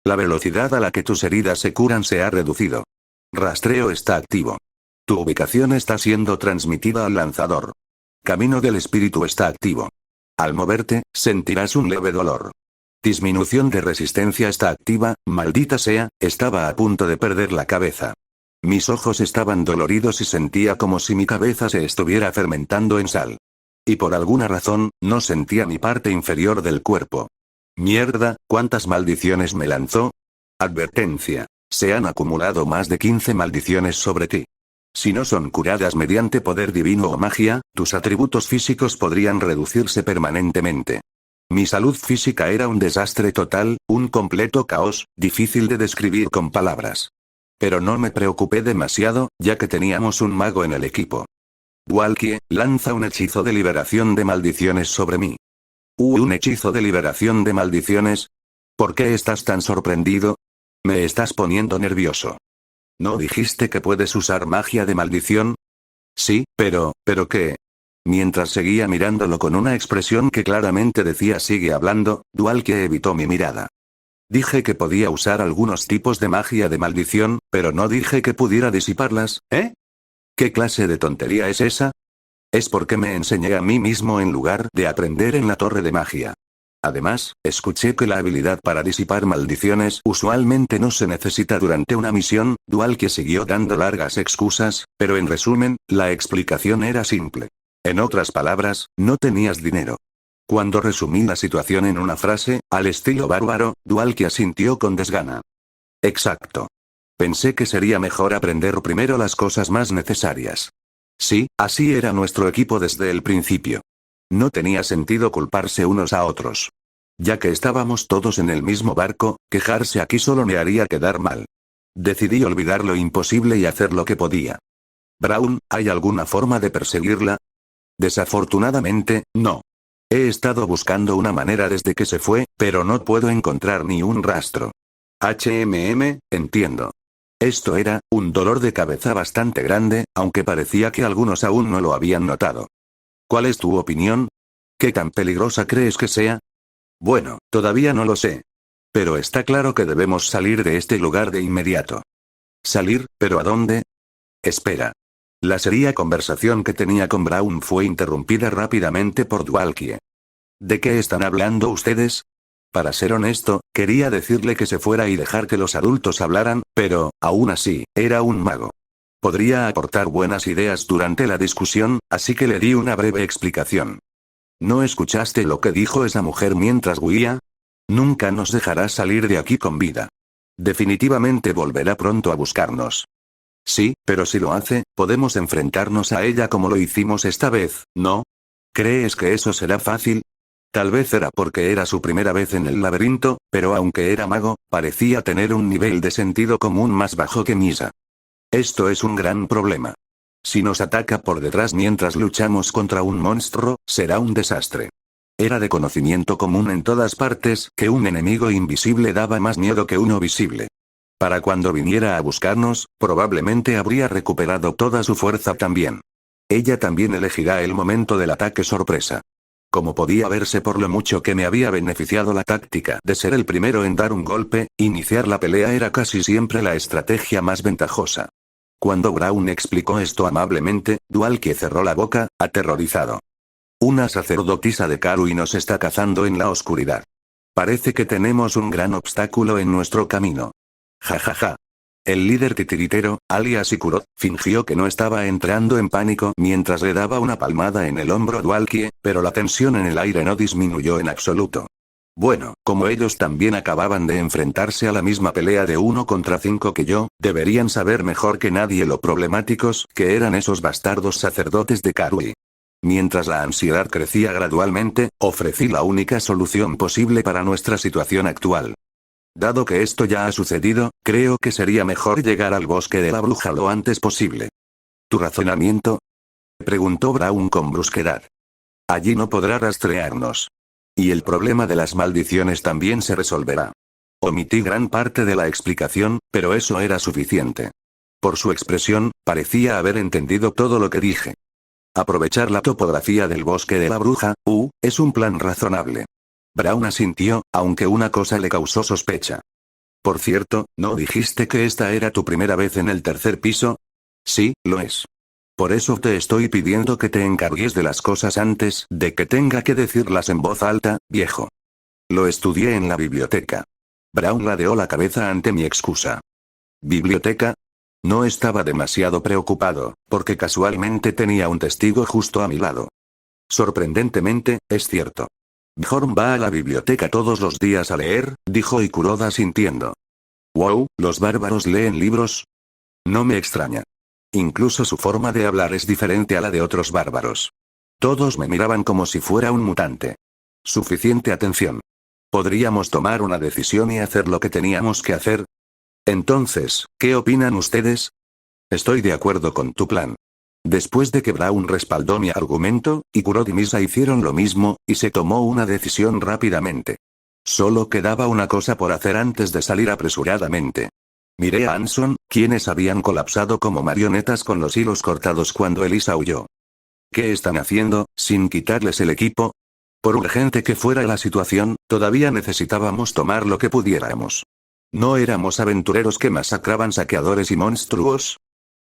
La velocidad a la que tus heridas se curan se ha reducido. Rastreo está activo. Tu ubicación está siendo transmitida al lanzador. Camino del espíritu está activo. Al moverte, sentirás un leve dolor. Disminución de resistencia está activa, maldita sea, estaba a punto de perder la cabeza. Mis ojos estaban doloridos y sentía como si mi cabeza se estuviera fermentando en sal. Y por alguna razón, no sentía mi parte inferior del cuerpo. Mierda, ¿cuántas maldiciones me lanzó? Advertencia. Se han acumulado más de 15 maldiciones sobre ti. Si no son curadas mediante poder divino o magia, tus atributos físicos podrían reducirse permanentemente. Mi salud física era un desastre total, un completo caos, difícil de describir con palabras. Pero no me preocupé demasiado, ya que teníamos un mago en el equipo. Dwalkie, lanza un hechizo de liberación de maldiciones sobre mí. ¿Un hechizo de liberación de maldiciones? ¿Por qué estás tan sorprendido? Me estás poniendo nervioso. ¿No dijiste que puedes usar magia de maldición? Sí, ¿pero qué? Mientras seguía mirándolo con una expresión que claramente decía sigue hablando, Dwalkie evitó mi mirada. Dije que podía usar algunos tipos de magia de maldición, pero no dije que pudiera disiparlas, ¿eh? ¿Qué clase de tontería es esa? Es porque me enseñé a mí mismo en lugar de aprender en la torre de magia. Además, escuché que la habilidad para disipar maldiciones usualmente no se necesita durante una misión, Dwalkie siguió dando largas excusas, pero en resumen, la explicación era simple. En otras palabras, no tenías dinero. Cuando resumí la situación en una frase, al estilo bárbaro, Dwalkie asintió con desgana. Exacto. Pensé que sería mejor aprender primero las cosas más necesarias. Sí, así era nuestro equipo desde el principio. No tenía sentido culparse unos a otros. Ya que estábamos todos en el mismo barco, quejarse aquí solo me haría quedar mal. Decidí olvidar lo imposible y hacer lo que podía. Braun, ¿hay alguna forma de perseguirla? Desafortunadamente, no. He estado buscando una manera desde que se fue, pero no puedo encontrar ni un rastro. Entiendo. Esto era un dolor de cabeza bastante grande, aunque parecía que algunos aún no lo habían notado. ¿Cuál es tu opinión? ¿Qué tan peligrosa crees que sea? Bueno, todavía no lo sé. Pero está claro que debemos salir de este lugar de inmediato. ¿Salir? ¿Pero a dónde? Espera. La seria conversación que tenía con Braun fue interrumpida rápidamente por Dwalkie. ¿De qué están hablando ustedes? Para ser honesto, quería decirle que se fuera y dejar que los adultos hablaran, pero, aún así, era un mago. Podría aportar buenas ideas durante la discusión, así que le di una breve explicación. ¿No escuchaste lo que dijo esa mujer mientras huía? Nunca nos dejará salir de aquí con vida. Definitivamente volverá pronto a buscarnos. Sí, pero si lo hace, podemos enfrentarnos a ella como lo hicimos esta vez, ¿no? ¿Crees que eso será fácil? Tal vez era porque era su primera vez en el laberinto, pero aunque era mago, parecía tener un nivel de sentido común más bajo que Misa. Esto es un gran problema. Si nos ataca por detrás mientras luchamos contra un monstruo, será un desastre. Era de conocimiento común en todas partes que un enemigo invisible daba más miedo que uno visible. Para cuando viniera a buscarnos, probablemente habría recuperado toda su fuerza también. Ella también elegirá el momento del ataque sorpresa. Como podía verse por lo mucho que me había beneficiado la táctica de ser el primero en dar un golpe, iniciar la pelea era casi siempre la estrategia más ventajosa. Cuando Braun explicó esto amablemente, Dualkie cerró la boca, aterrorizado. Una sacerdotisa de Karui nos está cazando en la oscuridad. Parece que tenemos un gran obstáculo en nuestro camino. Ja ja ja. El líder titiritero, alias Ikurot, fingió que no estaba entrando en pánico mientras le daba una palmada en el hombro a Dualkie, pero la tensión en el aire no disminuyó en absoluto. Bueno, como ellos también acababan de enfrentarse a la misma pelea de 1 contra 5 que yo, deberían saber mejor que nadie lo problemáticos que eran esos bastardos sacerdotes de Karui. Mientras la ansiedad crecía gradualmente, ofrecí la única solución posible para nuestra situación actual. Dado que esto ya ha sucedido, creo que sería mejor llegar al bosque de la bruja lo antes posible. ¿Tu razonamiento? Preguntó Braun con brusquedad. Allí no podrá rastrearnos. Y el problema de las maldiciones también se resolverá. Omití gran parte de la explicación, pero eso era suficiente. Por su expresión, parecía haber entendido todo lo que dije. Aprovechar la topografía del bosque de la bruja, es un plan razonable. Braun asintió, aunque una cosa le causó sospecha. Por cierto, ¿no dijiste que esta era tu primera vez en el tercer piso? Sí, lo es. Por eso te estoy pidiendo que te encargues de las cosas antes de que tenga que decirlas en voz alta, viejo. Lo estudié en la biblioteca. Braun ladeó la cabeza ante mi excusa. ¿Biblioteca? No estaba demasiado preocupado, porque casualmente tenía un testigo justo a mi lado. Sorprendentemente, es cierto. Bjorn va a la biblioteca todos los días a leer, dijo Ikurot asintiendo. Wow, ¿los bárbaros leen libros? No me extraña. Incluso su forma de hablar es diferente a la de otros bárbaros. Todos me miraban como si fuera un mutante. Suficiente atención. ¿Podríamos tomar una decisión y hacer lo que teníamos que hacer? Entonces, ¿qué opinan ustedes? Estoy de acuerdo con tu plan. Después de que Braun respaldó mi argumento, Ikurot y Misa hicieron lo mismo, y se tomó una decisión rápidamente. Solo quedaba una cosa por hacer antes de salir apresuradamente. Miré a Anson, quienes habían colapsado como marionetas con los hilos cortados cuando Elisa huyó. ¿Qué están haciendo, sin quitarles el equipo? Por urgente que fuera la situación, todavía necesitábamos tomar lo que pudiéramos. ¿No éramos aventureros que masacraban saqueadores y monstruos?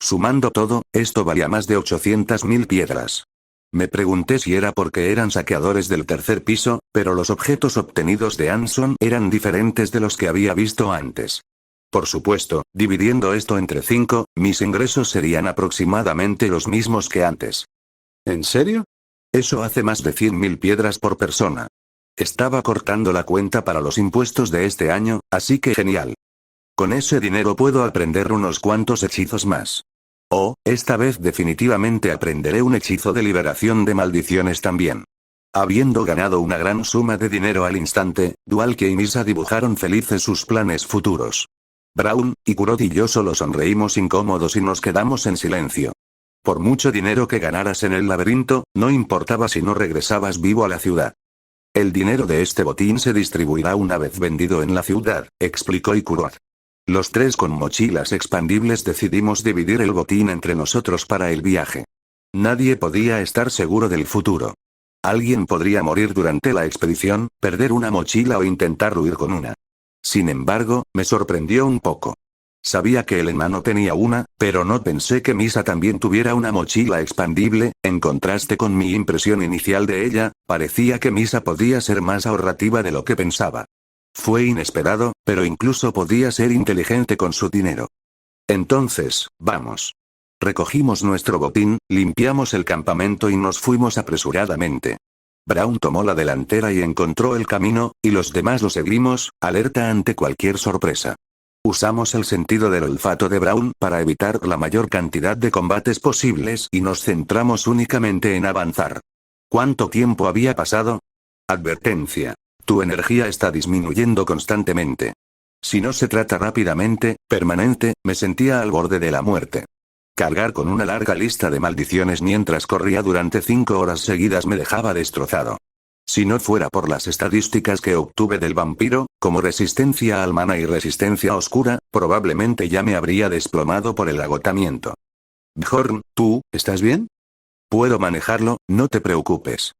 Sumando todo, esto valía más de 800.000 piedras. Me pregunté si era porque eran saqueadores del tercer piso, pero los objetos obtenidos de Anson eran diferentes de los que había visto antes. Por supuesto, dividiendo esto entre 5, mis ingresos serían aproximadamente los mismos que antes. ¿En serio? Eso hace más de 100.000 piedras por persona. Estaba cortando la cuenta para los impuestos de este año, así que genial. Con ese dinero puedo aprender unos cuantos hechizos más. Esta vez definitivamente aprenderé un hechizo de liberación de maldiciones también. Habiendo ganado una gran suma de dinero al instante, Dualkie y Misa dibujaron felices sus planes futuros. Braun, Ikurot y yo solo sonreímos incómodos y nos quedamos en silencio. Por mucho dinero que ganaras en el laberinto, no importaba si no regresabas vivo a la ciudad. El dinero de este botín se distribuirá una vez vendido en la ciudad, explicó Ikurot. Los tres con mochilas expandibles decidimos dividir el botín entre nosotros para el viaje. Nadie podía estar seguro del futuro. Alguien podría morir durante la expedición, perder una mochila o intentar huir con una. Sin embargo, me sorprendió un poco. Sabía que el enano tenía una, pero no pensé que Misa también tuviera una mochila expandible. En contraste con mi impresión inicial de ella, parecía que Misa podía ser más ahorrativa de lo que pensaba. Fue inesperado, pero incluso podía ser inteligente con su dinero. Entonces, vamos. Recogimos nuestro botín, limpiamos el campamento y nos fuimos apresuradamente. Braun tomó la delantera y encontró el camino, y los demás lo seguimos, alerta ante cualquier sorpresa. Usamos el sentido del olfato de Braun para evitar la mayor cantidad de combates posibles y nos centramos únicamente en avanzar. ¿Cuánto tiempo había pasado? Advertencia. Tu energía está disminuyendo constantemente. Si no se trata rápidamente, permanente, me sentía al borde de la muerte. Cargar con una larga lista de maldiciones mientras corría durante 5 horas seguidas me dejaba destrozado. Si no fuera por las estadísticas que obtuve del vampiro, como resistencia al mana y resistencia oscura, probablemente ya me habría desplomado por el agotamiento. Bjorn, ¿tú, estás bien? Puedo manejarlo, no te preocupes.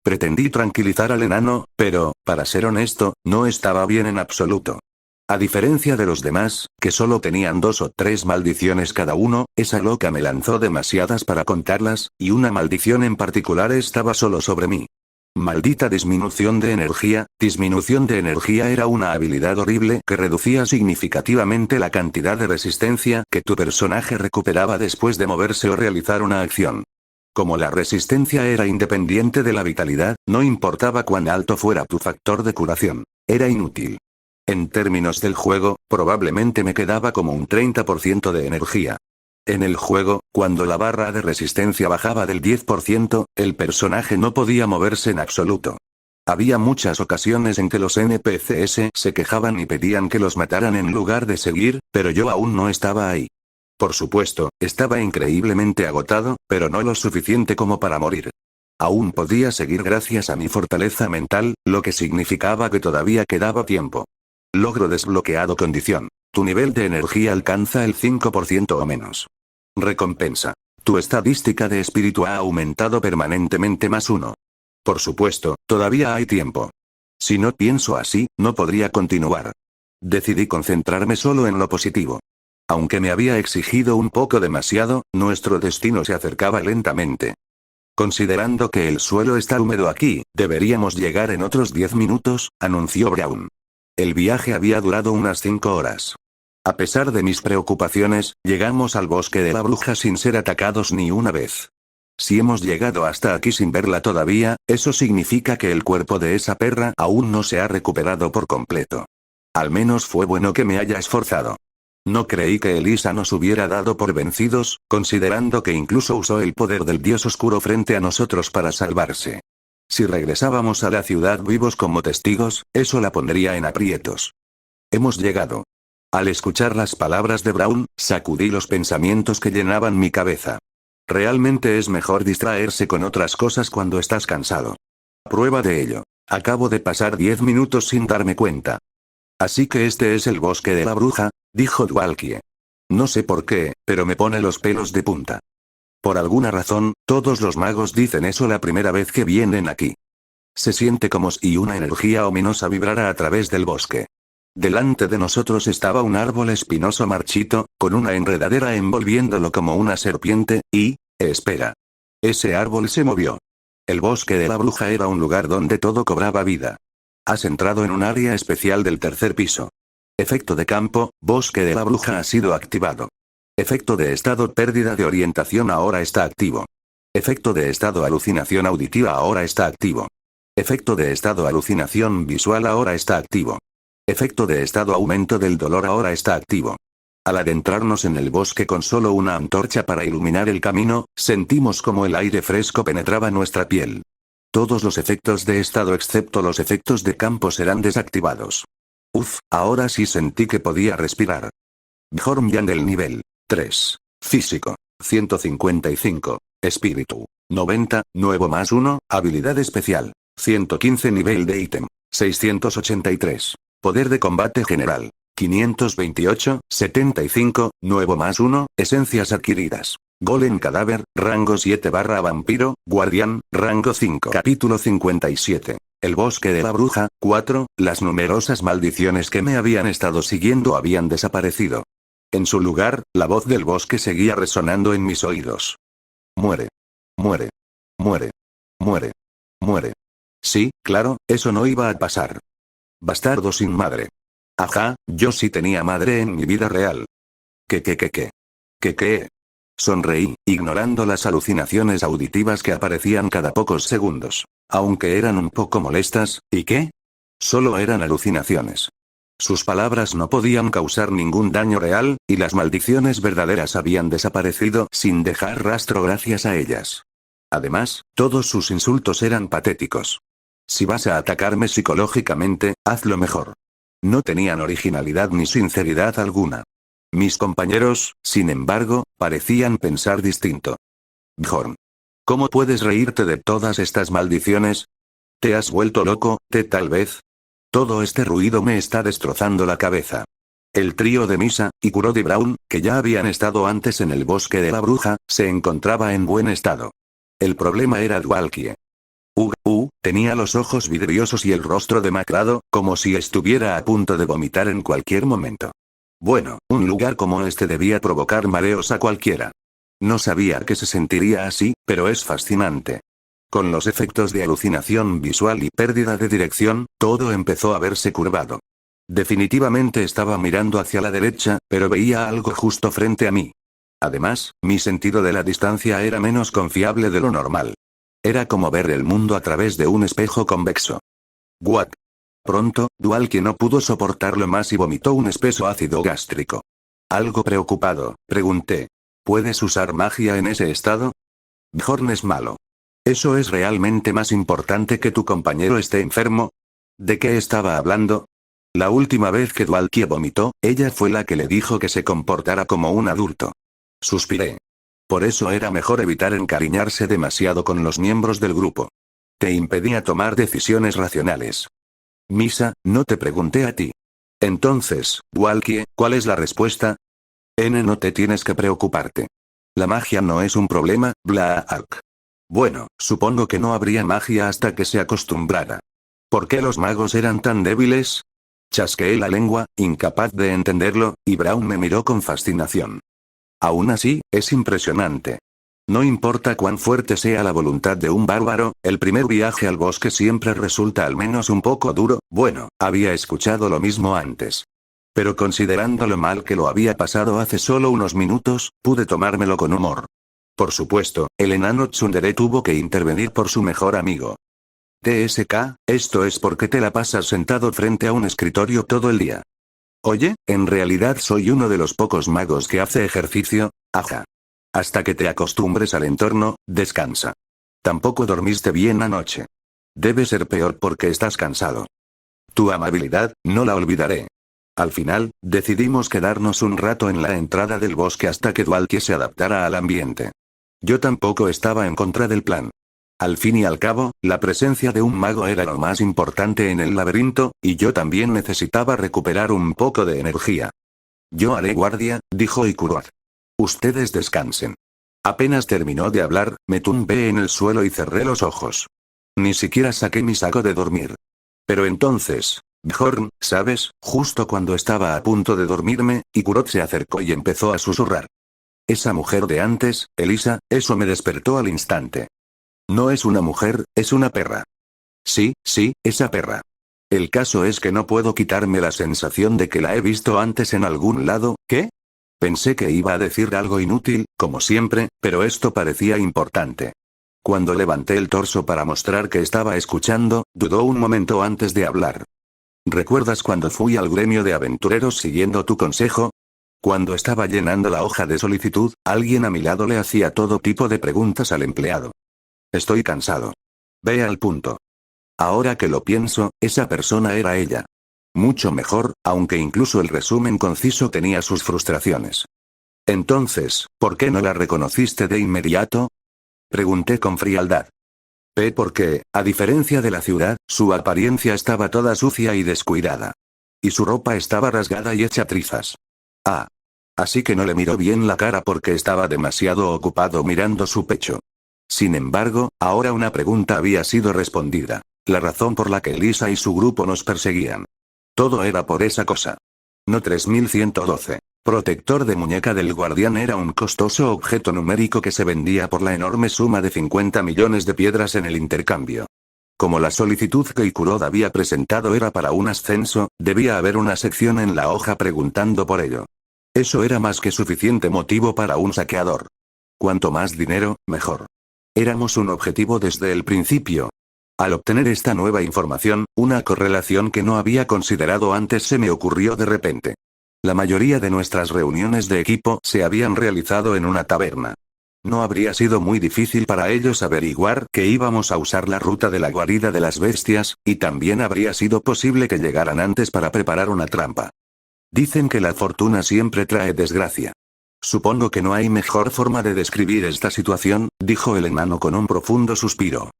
Pretendí tranquilizar al enano, pero, para ser honesto, no estaba bien en absoluto. A diferencia de los demás, que solo tenían 2 o 3 maldiciones cada uno, esa loca me lanzó demasiadas para contarlas, y una maldición en particular estaba solo sobre mí. Maldita disminución de energía. Disminución de energía era una habilidad horrible que reducía significativamente la cantidad de resistencia que tu personaje recuperaba después de moverse o realizar una acción. Como la resistencia era independiente de la vitalidad, no importaba cuán alto fuera tu factor de curación. Era inútil. En términos del juego, probablemente me quedaba como un 30% de energía. En el juego, cuando la barra de resistencia bajaba del 10%, el personaje no podía moverse en absoluto. Había muchas ocasiones en que los NPCs se quejaban y pedían que los mataran en lugar de seguir, pero yo aún no estaba ahí. Por supuesto, estaba increíblemente agotado, pero no lo suficiente como para morir. Aún podía seguir gracias a mi fortaleza mental, lo que significaba que todavía quedaba tiempo. Logro desbloqueado. Condición. Tu nivel de energía alcanza el 5% o menos. Recompensa. Tu estadística de espíritu ha aumentado permanentemente +1. Por supuesto, todavía hay tiempo. Si no pienso así, no podría continuar. Decidí concentrarme solo en lo positivo. Aunque me había exigido un poco demasiado, nuestro destino se acercaba lentamente. Considerando que el suelo está húmedo aquí, deberíamos llegar en otros 10 minutos, anunció Braun. El viaje había durado unas 5 horas. A pesar de mis preocupaciones, llegamos al bosque de la bruja sin ser atacados ni una vez. Si hemos llegado hasta aquí sin verla todavía, eso significa que el cuerpo de esa perra aún no se ha recuperado por completo. Al menos fue bueno que me haya esforzado. No creí que Elisa nos hubiera dado por vencidos, considerando que incluso usó el poder del dios oscuro frente a nosotros para salvarse. Si regresábamos a la ciudad vivos como testigos, eso la pondría en aprietos. Hemos llegado. Al escuchar las palabras de Braun, sacudí los pensamientos que llenaban mi cabeza. Realmente es mejor distraerse con otras cosas cuando estás cansado. Prueba de ello. Acabo de pasar 10 minutos sin darme cuenta. Así que este es el bosque de la bruja, dijo Dwalkie. No sé por qué, pero me pone los pelos de punta. Por alguna razón, todos los magos dicen eso la primera vez que vienen aquí. Se siente como si una energía ominosa vibrara a través del bosque. Delante de nosotros estaba un árbol espinoso marchito, con una enredadera envolviéndolo como una serpiente, y, espera. Ese árbol se movió. El bosque de la bruja era un lugar donde todo cobraba vida. Has entrado en un área especial del 3er piso. Efecto de campo, bosque de la bruja ha sido activado. Efecto de estado pérdida de orientación ahora está activo. Efecto de estado alucinación auditiva ahora está activo. Efecto de estado alucinación visual ahora está activo. Efecto de estado aumento del dolor ahora está activo. Al adentrarnos en el bosque con solo una antorcha para iluminar el camino, sentimos como el aire fresco penetraba nuestra piel. Todos los efectos de estado excepto los efectos de campo serán desactivados. Uf, ahora sí sentí que podía respirar. Bjorn del nivel 3. Físico. 155. Espíritu. 90, nuevo +1, habilidad especial. 115 nivel de ítem. 683. Poder de combate general. 528, 75, nuevo +1, esencias adquiridas. Golem cadáver, rango 7 / vampiro, guardián, rango 5. Capítulo 57. El bosque de la bruja, 4, las numerosas maldiciones que me habían estado siguiendo habían desaparecido. En su lugar, la voz del bosque seguía resonando en mis oídos. Muere. Muere. Muere. Muere. Muere. Sí, claro, eso no iba a pasar. Bastardo sin madre. Ajá, yo sí tenía madre en mi vida real. ¿Qué? Sonreí, ignorando las alucinaciones auditivas que aparecían cada pocos segundos. Aunque eran un poco molestas, ¿y qué? Solo eran alucinaciones. Sus palabras no podían causar ningún daño real, y las maldiciones verdaderas habían desaparecido sin dejar rastro gracias a ellas. Además, todos sus insultos eran patéticos. Si vas a atacarme psicológicamente, hazlo mejor. No tenían originalidad ni sinceridad alguna. Mis compañeros, sin embargo, parecían pensar distinto. Bjorn. ¿Cómo puedes reírte de todas estas maldiciones? ¿Te has vuelto loco, tal vez? Todo este ruido me está destrozando la cabeza. El trío de Misa, y Kurod y Braun, que ya habían estado antes en el bosque de la bruja, se encontraba en buen estado. El problema era Dualkie. Tenía los ojos vidriosos y el rostro demacrado, como si estuviera a punto de vomitar en cualquier momento. Bueno, un lugar como este debía provocar mareos a cualquiera. No sabía que se sentiría así, pero es fascinante. Con los efectos de alucinación visual y pérdida de dirección, todo empezó a verse curvado. Definitivamente estaba mirando hacia la derecha, pero veía algo justo frente a mí. Además, mi sentido de la distancia era menos confiable de lo normal. Era como ver el mundo a través de un espejo convexo. What? Pronto, Dualkie no pudo soportarlo más y vomitó un espeso ácido gástrico. Algo preocupado, pregunté. ¿Puedes usar magia en ese estado? Bjorn es malo. ¿Eso es realmente más importante que tu compañero esté enfermo? ¿De qué estaba hablando? La última vez que Dualkie vomitó, ella fue la que le dijo que se comportara como un adulto. Suspiré. Por eso era mejor evitar encariñarse demasiado con los miembros del grupo. Te impedía tomar decisiones racionales. Misa, no te pregunté a ti. Entonces, Dualkie, ¿cuál es la respuesta? No te tienes que preocuparte. La magia no es un problema, Blaak. Bueno, supongo que no habría magia hasta que se acostumbrara. ¿Por qué los magos eran tan débiles? Chasqueé la lengua, incapaz de entenderlo, y Braun me miró con fascinación. Aún así, es impresionante. No importa cuán fuerte sea la voluntad de un bárbaro, el primer viaje al bosque siempre resulta al menos un poco duro. Bueno, había escuchado lo mismo antes. Pero considerando lo mal que lo había pasado hace solo unos minutos, pude tomármelo con humor. Por supuesto, el enano tsundere tuvo que intervenir por su mejor amigo. TSK, esto es porque te la pasas sentado frente a un escritorio todo el día. Oye, en realidad soy uno de los pocos magos que hace ejercicio, ajá. Hasta que te acostumbres al entorno, descansa. Tampoco dormiste bien anoche. Debe ser peor porque estás cansado. Tu amabilidad, no la olvidaré. Al final, decidimos quedarnos un rato en la entrada del bosque hasta que Dualkie se adaptara al ambiente. Yo tampoco estaba en contra del plan. Al fin y al cabo, la presencia de un mago era lo más importante en el laberinto, y yo también necesitaba recuperar un poco de energía. Yo haré guardia, dijo Ikuruat. Ustedes descansen. Apenas terminó de hablar, me tumbé en el suelo y cerré los ojos. Ni siquiera saqué mi saco de dormir. Pero entonces, Bjorn, ¿sabes? Justo cuando estaba a punto de dormirme, Ikuruat se acercó y empezó a susurrar. Esa mujer de antes, Elisa, eso me despertó al instante. No es una mujer, es una perra. Sí, esa perra. El caso es que no puedo quitarme la sensación de que la he visto antes en algún lado. ¿Qué? Pensé que iba a decir algo inútil, como siempre, pero esto parecía importante. Cuando levanté el torso para mostrar que estaba escuchando, dudó un momento antes de hablar. ¿Recuerdas cuando fui al gremio de aventureros siguiendo tu consejo? Cuando estaba llenando la hoja de solicitud, alguien a mi lado le hacía todo tipo de preguntas al empleado. Estoy cansado. Ve al punto. Ahora que lo pienso, esa persona era ella. Mucho mejor, aunque incluso el resumen conciso tenía sus frustraciones. Entonces, ¿por qué no la reconociste de inmediato? Pregunté con frialdad. Porque, a diferencia de la ciudad, su apariencia estaba toda sucia y descuidada. Y su ropa estaba rasgada y hecha trizas. Ah. Así que no le miró bien la cara porque estaba demasiado ocupado mirando su pecho. Sin embargo, ahora una pregunta había sido respondida. La razón por la que Elisa y su grupo nos perseguían. Todo era por esa cosa. No 3112. Protector de muñeca del guardián era un costoso objeto numérico que se vendía por la enorme suma de 50 millones de piedras en el intercambio. Como la solicitud que Ikuruat había presentado era para un ascenso, debía haber una sección en la hoja preguntando por ello. Eso era más que suficiente motivo para un saqueador. Cuanto más dinero, mejor. Éramos un objetivo desde el principio. Al obtener esta nueva información, una correlación que no había considerado antes se me ocurrió de repente. La mayoría de nuestras reuniones de equipo se habían realizado en una taberna. No habría sido muy difícil para ellos averiguar que íbamos a usar la ruta de la guarida de las bestias, y también habría sido posible que llegaran antes para preparar una trampa. Dicen que la fortuna siempre trae desgracia. Supongo que no hay mejor forma de describir esta situación, dijo el enano con un profundo suspiro.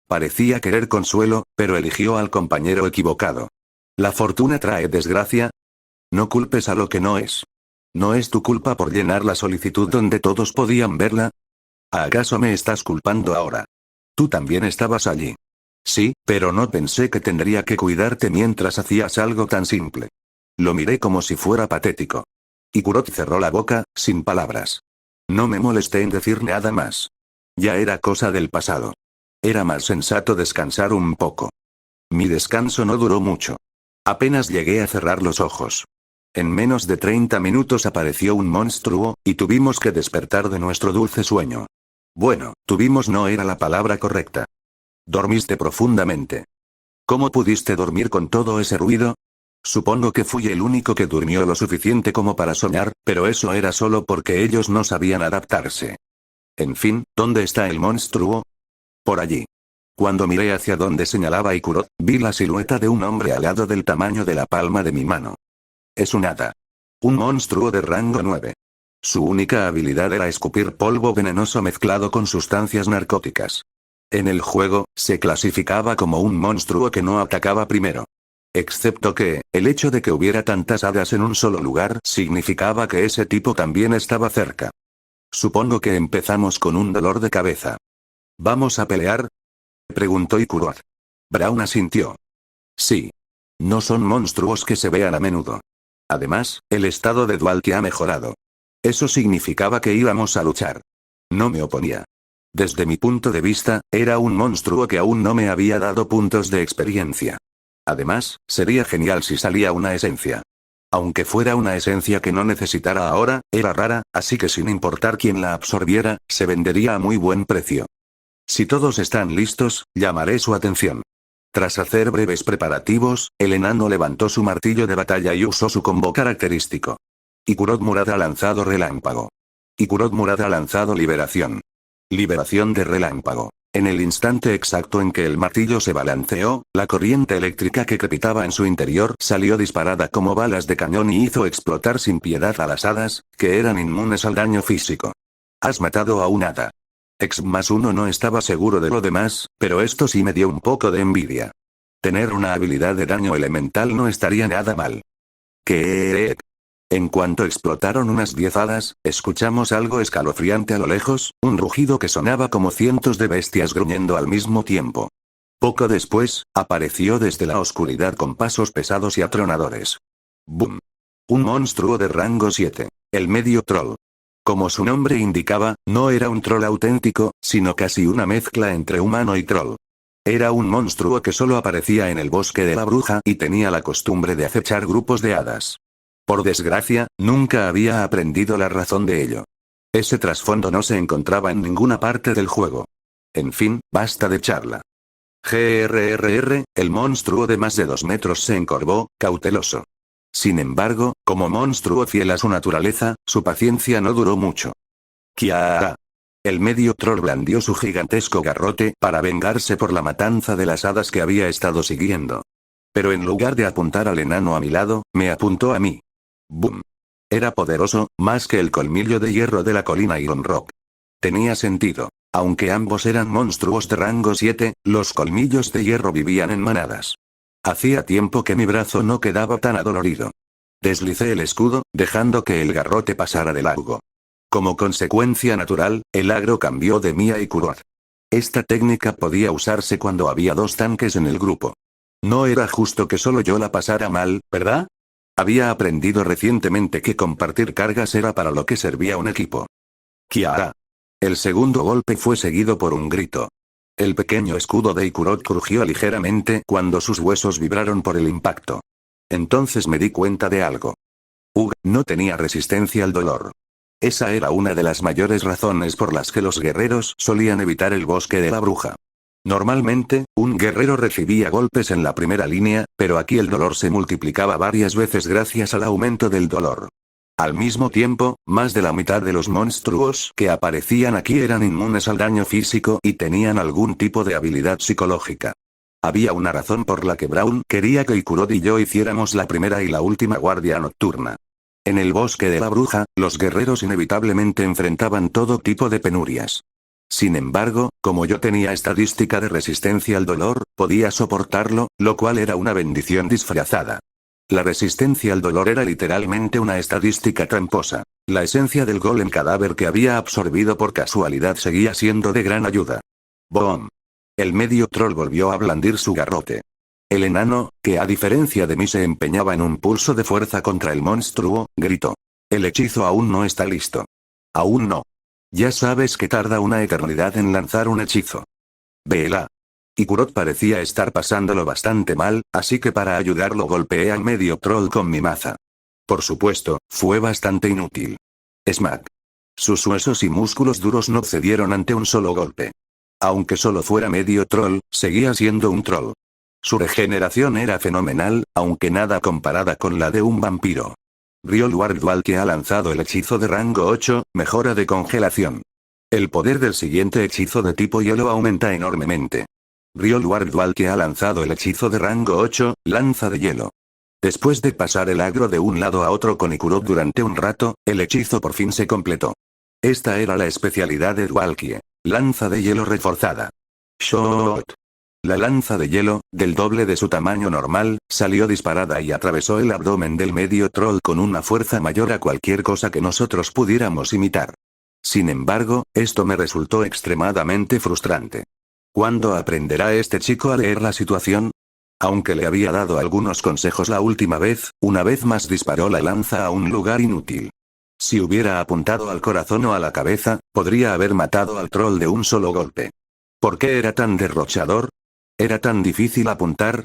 Parecía querer consuelo, pero eligió al compañero equivocado. ¿La fortuna trae desgracia? No culpes a lo que no es. ¿No es tu culpa por llenar la solicitud donde todos podían verla? ¿Acaso me estás culpando ahora? Tú también estabas allí. Sí, pero no pensé que tendría que cuidarte mientras hacías algo tan simple. Lo miré como si fuera patético. Y Kurot cerró la boca, sin palabras. No me molesté en decir nada más. Ya era cosa del pasado. Era más sensato descansar un poco. Mi descanso no duró mucho. Apenas llegué a cerrar los ojos. En menos de 30 minutos apareció un monstruo, y tuvimos que despertar de nuestro dulce sueño. Bueno, tuvimos no era la palabra correcta. Dormiste profundamente. ¿Cómo pudiste dormir con todo ese ruido? Supongo que fui el único que durmió lo suficiente como para soñar, pero eso era solo porque ellos no sabían adaptarse. En fin, ¿dónde está el monstruo? Por allí. Cuando miré hacia donde señalaba Ikurot, vi la silueta de un hombre alado del tamaño de la palma de mi mano. Es un hada. Un monstruo de rango 9. Su única habilidad era escupir polvo venenoso mezclado con sustancias narcóticas. En el juego, se clasificaba como un monstruo que no atacaba primero. Excepto que, el hecho de que hubiera tantas hadas en un solo lugar significaba que ese tipo también estaba cerca. Supongo que empezamos con un dolor de cabeza. ¿Vamos a pelear?, preguntó Ikurot. Braun asintió. Sí. No son monstruos que se vean a menudo. Además, el estado de Dwalki ha mejorado. Eso significaba que íbamos a luchar. No me oponía. Desde mi punto de vista, era un monstruo que aún no me había dado puntos de experiencia. Además, sería genial si salía una esencia. Aunque fuera una esencia que no necesitara ahora, era rara, así que sin importar quién la absorbiera, se vendería a muy buen precio. Si todos están listos, llamaré su atención. Tras hacer breves preparativos, el enano levantó su martillo de batalla y usó su combo característico. Ikurot Murad ha lanzado relámpago. Ikurot Murad ha lanzado liberación. Liberación de relámpago. En el instante exacto en que el martillo se balanceó, la corriente eléctrica que crepitaba en su interior salió disparada como balas de cañón y hizo explotar sin piedad a las hadas, que eran inmunes al daño físico. Has matado a un hada. X+1 no estaba seguro de lo demás, pero esto sí me dio un poco de envidia. Tener una habilidad de daño elemental no estaría nada mal. ¿Qué? En cuanto explotaron unas 10 hadas, escuchamos algo escalofriante a lo lejos, un rugido que sonaba como cientos de bestias gruñendo al mismo tiempo. Poco después, apareció desde la oscuridad con pasos pesados y atronadores. ¡Bum! Un monstruo de rango 7. El medio troll. Como su nombre indicaba, no era un troll auténtico, sino casi una mezcla entre humano y troll. Era un monstruo que solo aparecía en el bosque de la bruja y tenía la costumbre de acechar grupos de hadas. Por desgracia, nunca había aprendido la razón de ello. Ese trasfondo no se encontraba en ninguna parte del juego. En fin, basta de charla. El monstruo de más de 2 metros se encorvó, cauteloso. Sin embargo, como monstruo fiel a su naturaleza, su paciencia no duró mucho. ¡Kiaa! El medio troll blandió su gigantesco garrote para vengarse por la matanza de las hadas que había estado siguiendo. Pero en lugar de apuntar al enano a mi lado, me apuntó a mí. ¡Bum! Era poderoso, más que el colmillo de hierro de la colina Iron Rock. Tenía sentido. Aunque ambos eran monstruos de rango 7, los colmillos de hierro vivían en manadas. Hacía tiempo que mi brazo no quedaba tan adolorido. Deslicé el escudo, dejando que el garrote pasara de largo. Como consecuencia natural, el agro cambió de mí a Ikurot. Esta técnica podía usarse cuando había 2 tanques en el grupo. No era justo que solo yo la pasara mal, ¿verdad? Había aprendido recientemente que compartir cargas era para lo que servía un equipo. ¡Kiara! El segundo golpe fue seguido por un grito. El pequeño escudo de Ikurot crujió ligeramente cuando sus huesos vibraron por el impacto. Entonces me di cuenta de algo. No tenía resistencia al dolor. Esa era una de las mayores razones por las que los guerreros solían evitar el bosque de la bruja. Normalmente, un guerrero recibía golpes en la primera línea, pero aquí el dolor se multiplicaba varias veces gracias al aumento del dolor. Al mismo tiempo, más de la mitad de los monstruos que aparecían aquí eran inmunes al daño físico y tenían algún tipo de habilidad psicológica. Había una razón por la que Braun quería que Ikurot y yo hiciéramos la primera y la última guardia nocturna. En el bosque de la bruja, los guerreros inevitablemente enfrentaban todo tipo de penurias. Sin embargo, como yo tenía estadística de resistencia al dolor, podía soportarlo, lo cual era una bendición disfrazada. La resistencia al dolor era literalmente una estadística tramposa. La esencia del golem cadáver que había absorbido por casualidad seguía siendo de gran ayuda. ¡Boom! El medio troll volvió a blandir su garrote. El enano, que a diferencia de mí se empeñaba en un pulso de fuerza contra el monstruo, gritó. El hechizo aún no está listo. Aún no. Ya sabes que tarda una eternidad en lanzar un hechizo. Vela. Y Kurot parecía estar pasándolo bastante mal, así que para ayudarlo golpeé al medio troll con mi maza. Por supuesto, fue bastante inútil. Smack. Sus huesos y músculos duros no cedieron ante un solo golpe. Aunque solo fuera medio troll, seguía siendo un troll. Su regeneración era fenomenal, aunque nada comparada con la de un vampiro. Riol Wardwall que ha lanzado el hechizo de rango 8, mejora de congelación. El poder del siguiente hechizo de tipo hielo aumenta enormemente. Riol Wardwall que ha lanzado el hechizo de rango 8, lanza de hielo. Después de pasar el agro de un lado a otro con Ikurot durante un rato, el hechizo por fin se completó. Esta era la especialidad de Dwalkie. Lanza de hielo reforzada. Shot. La lanza de hielo, del doble de su tamaño normal, salió disparada y atravesó el abdomen del medio troll con una fuerza mayor a cualquier cosa que nosotros pudiéramos imitar. Sin embargo, esto me resultó extremadamente frustrante. ¿Cuándo aprenderá este chico a leer la situación? Aunque le había dado algunos consejos la última vez, una vez más disparó la lanza a un lugar inútil. Si hubiera apuntado al corazón o a la cabeza, podría haber matado al troll de un solo golpe. ¿Por qué era tan derrochador? ¿Era tan difícil apuntar?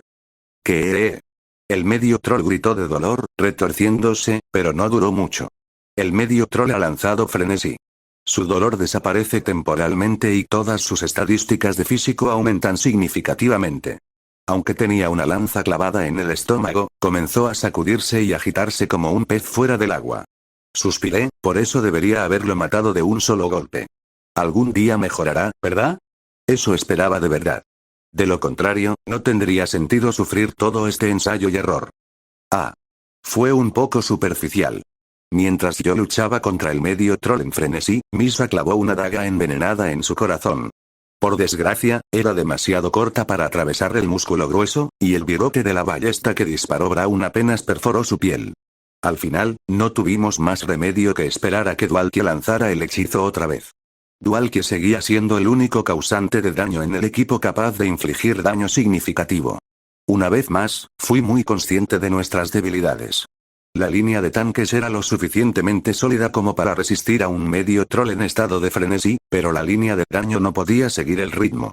¿Qué? El medio troll gritó de dolor, retorciéndose, pero no duró mucho. El medio troll ha lanzado frenesí. Su dolor desaparece temporalmente y todas sus estadísticas de físico aumentan significativamente. Aunque tenía una lanza clavada en el estómago, comenzó a sacudirse y agitarse como un pez fuera del agua. Suspiré, por eso debería haberlo matado de un solo golpe. Algún día mejorará, ¿verdad? Eso esperaba de verdad. De lo contrario, no tendría sentido sufrir todo este ensayo y error. Ah. Fue un poco superficial. Mientras yo luchaba contra el medio troll en frenesí, Misa clavó una daga envenenada en su corazón. Por desgracia, era demasiado corta para atravesar el músculo grueso, y el virote de la ballesta que disparó Braun apenas perforó su piel. Al final, no tuvimos más remedio que esperar a que Dwalkie lanzara el hechizo otra vez. Dwalkie seguía siendo el único causante de daño en el equipo capaz de infligir daño significativo. Una vez más, fui muy consciente de nuestras debilidades. La línea de tanques era lo suficientemente sólida como para resistir a un medio troll en estado de frenesí, pero la línea de daño no podía seguir el ritmo.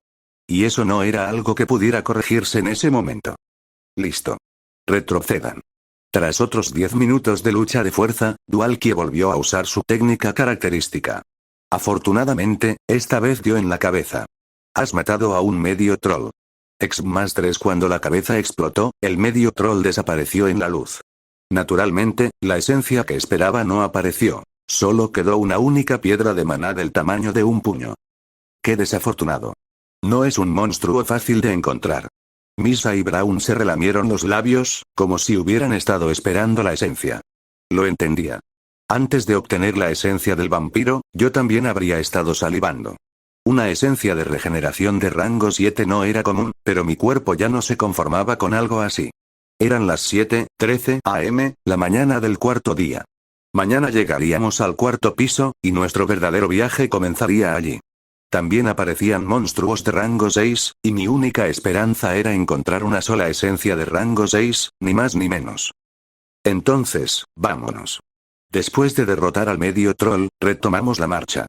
Y eso no era algo que pudiera corregirse en ese momento. Listo. Retrocedan. Tras otros 10 minutos de lucha de fuerza, Dwalkie volvió a usar su técnica característica. Afortunadamente, esta vez dio en la cabeza. Has matado a un medio troll. X+3 cuando la cabeza explotó, el medio troll desapareció en la luz. Naturalmente, la esencia que esperaba no apareció. Solo quedó una única piedra de maná del tamaño de un puño. ¡Qué desafortunado! No es un monstruo fácil de encontrar. Misa y Braun se relamieron los labios, como si hubieran estado esperando la esencia. Lo entendía. Antes de obtener la esencia del vampiro, yo también habría estado salivando. Una esencia de regeneración de rango 7 no era común, pero mi cuerpo ya no se conformaba con algo así. Eran las 7:13 am, la mañana del cuarto día. Mañana llegaríamos al cuarto piso, y nuestro verdadero viaje comenzaría allí. También aparecían monstruos de rango 6, y mi única esperanza era encontrar una sola esencia de rango 6, ni más ni menos. Entonces, vámonos. Después de derrotar al medio troll, retomamos la marcha.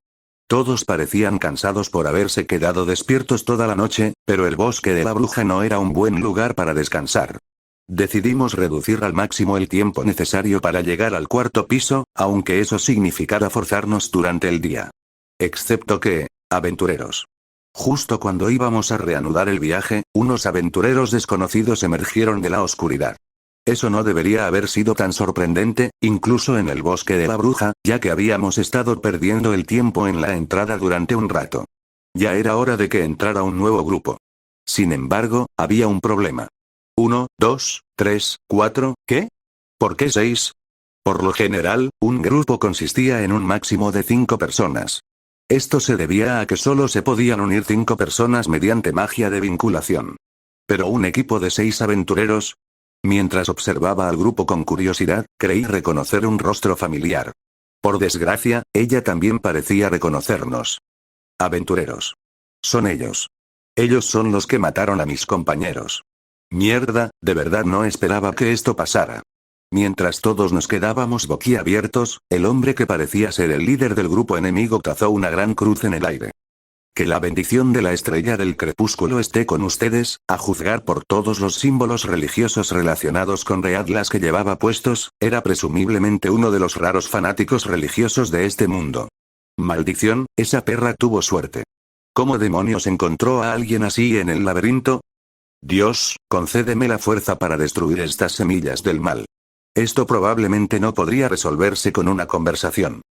Todos parecían cansados por haberse quedado despiertos toda la noche, pero el bosque de la bruja no era un buen lugar para descansar. Decidimos reducir al máximo el tiempo necesario para llegar al cuarto piso, aunque eso significara forzarnos durante el día. Excepto que, aventureros. Justo cuando íbamos a reanudar el viaje, unos aventureros desconocidos emergieron de la oscuridad. Eso no debería haber sido tan sorprendente, incluso en el bosque de la bruja, ya que habíamos estado perdiendo el tiempo en la entrada durante un rato. Ya era hora de que entrara un nuevo grupo. Sin embargo, había un problema. 1, 2, 3, 4, ¿qué? ¿Por qué 6? Por lo general, un grupo consistía en un máximo de 5 personas. Esto se debía a que solo se podían unir 5 personas mediante magia de vinculación. Pero un equipo de 6 aventureros. Mientras observaba al grupo con curiosidad, creí reconocer un rostro familiar. Por desgracia, ella también parecía reconocernos. Aventureros. Son ellos. Ellos son los que mataron a mis compañeros. Mierda, de verdad no esperaba que esto pasara. Mientras todos nos quedábamos boquiabiertos, el hombre que parecía ser el líder del grupo enemigo trazó una gran cruz en el aire. Que la bendición de la estrella del crepúsculo esté con ustedes, a juzgar por todos los símbolos religiosos relacionados con Reatlas que llevaba puestos, era presumiblemente uno de los raros fanáticos religiosos de este mundo. Maldición, esa perra tuvo suerte. ¿Cómo demonios encontró a alguien así en el laberinto? Dios, concédeme la fuerza para destruir estas semillas del mal. Esto probablemente no podría resolverse con una conversación.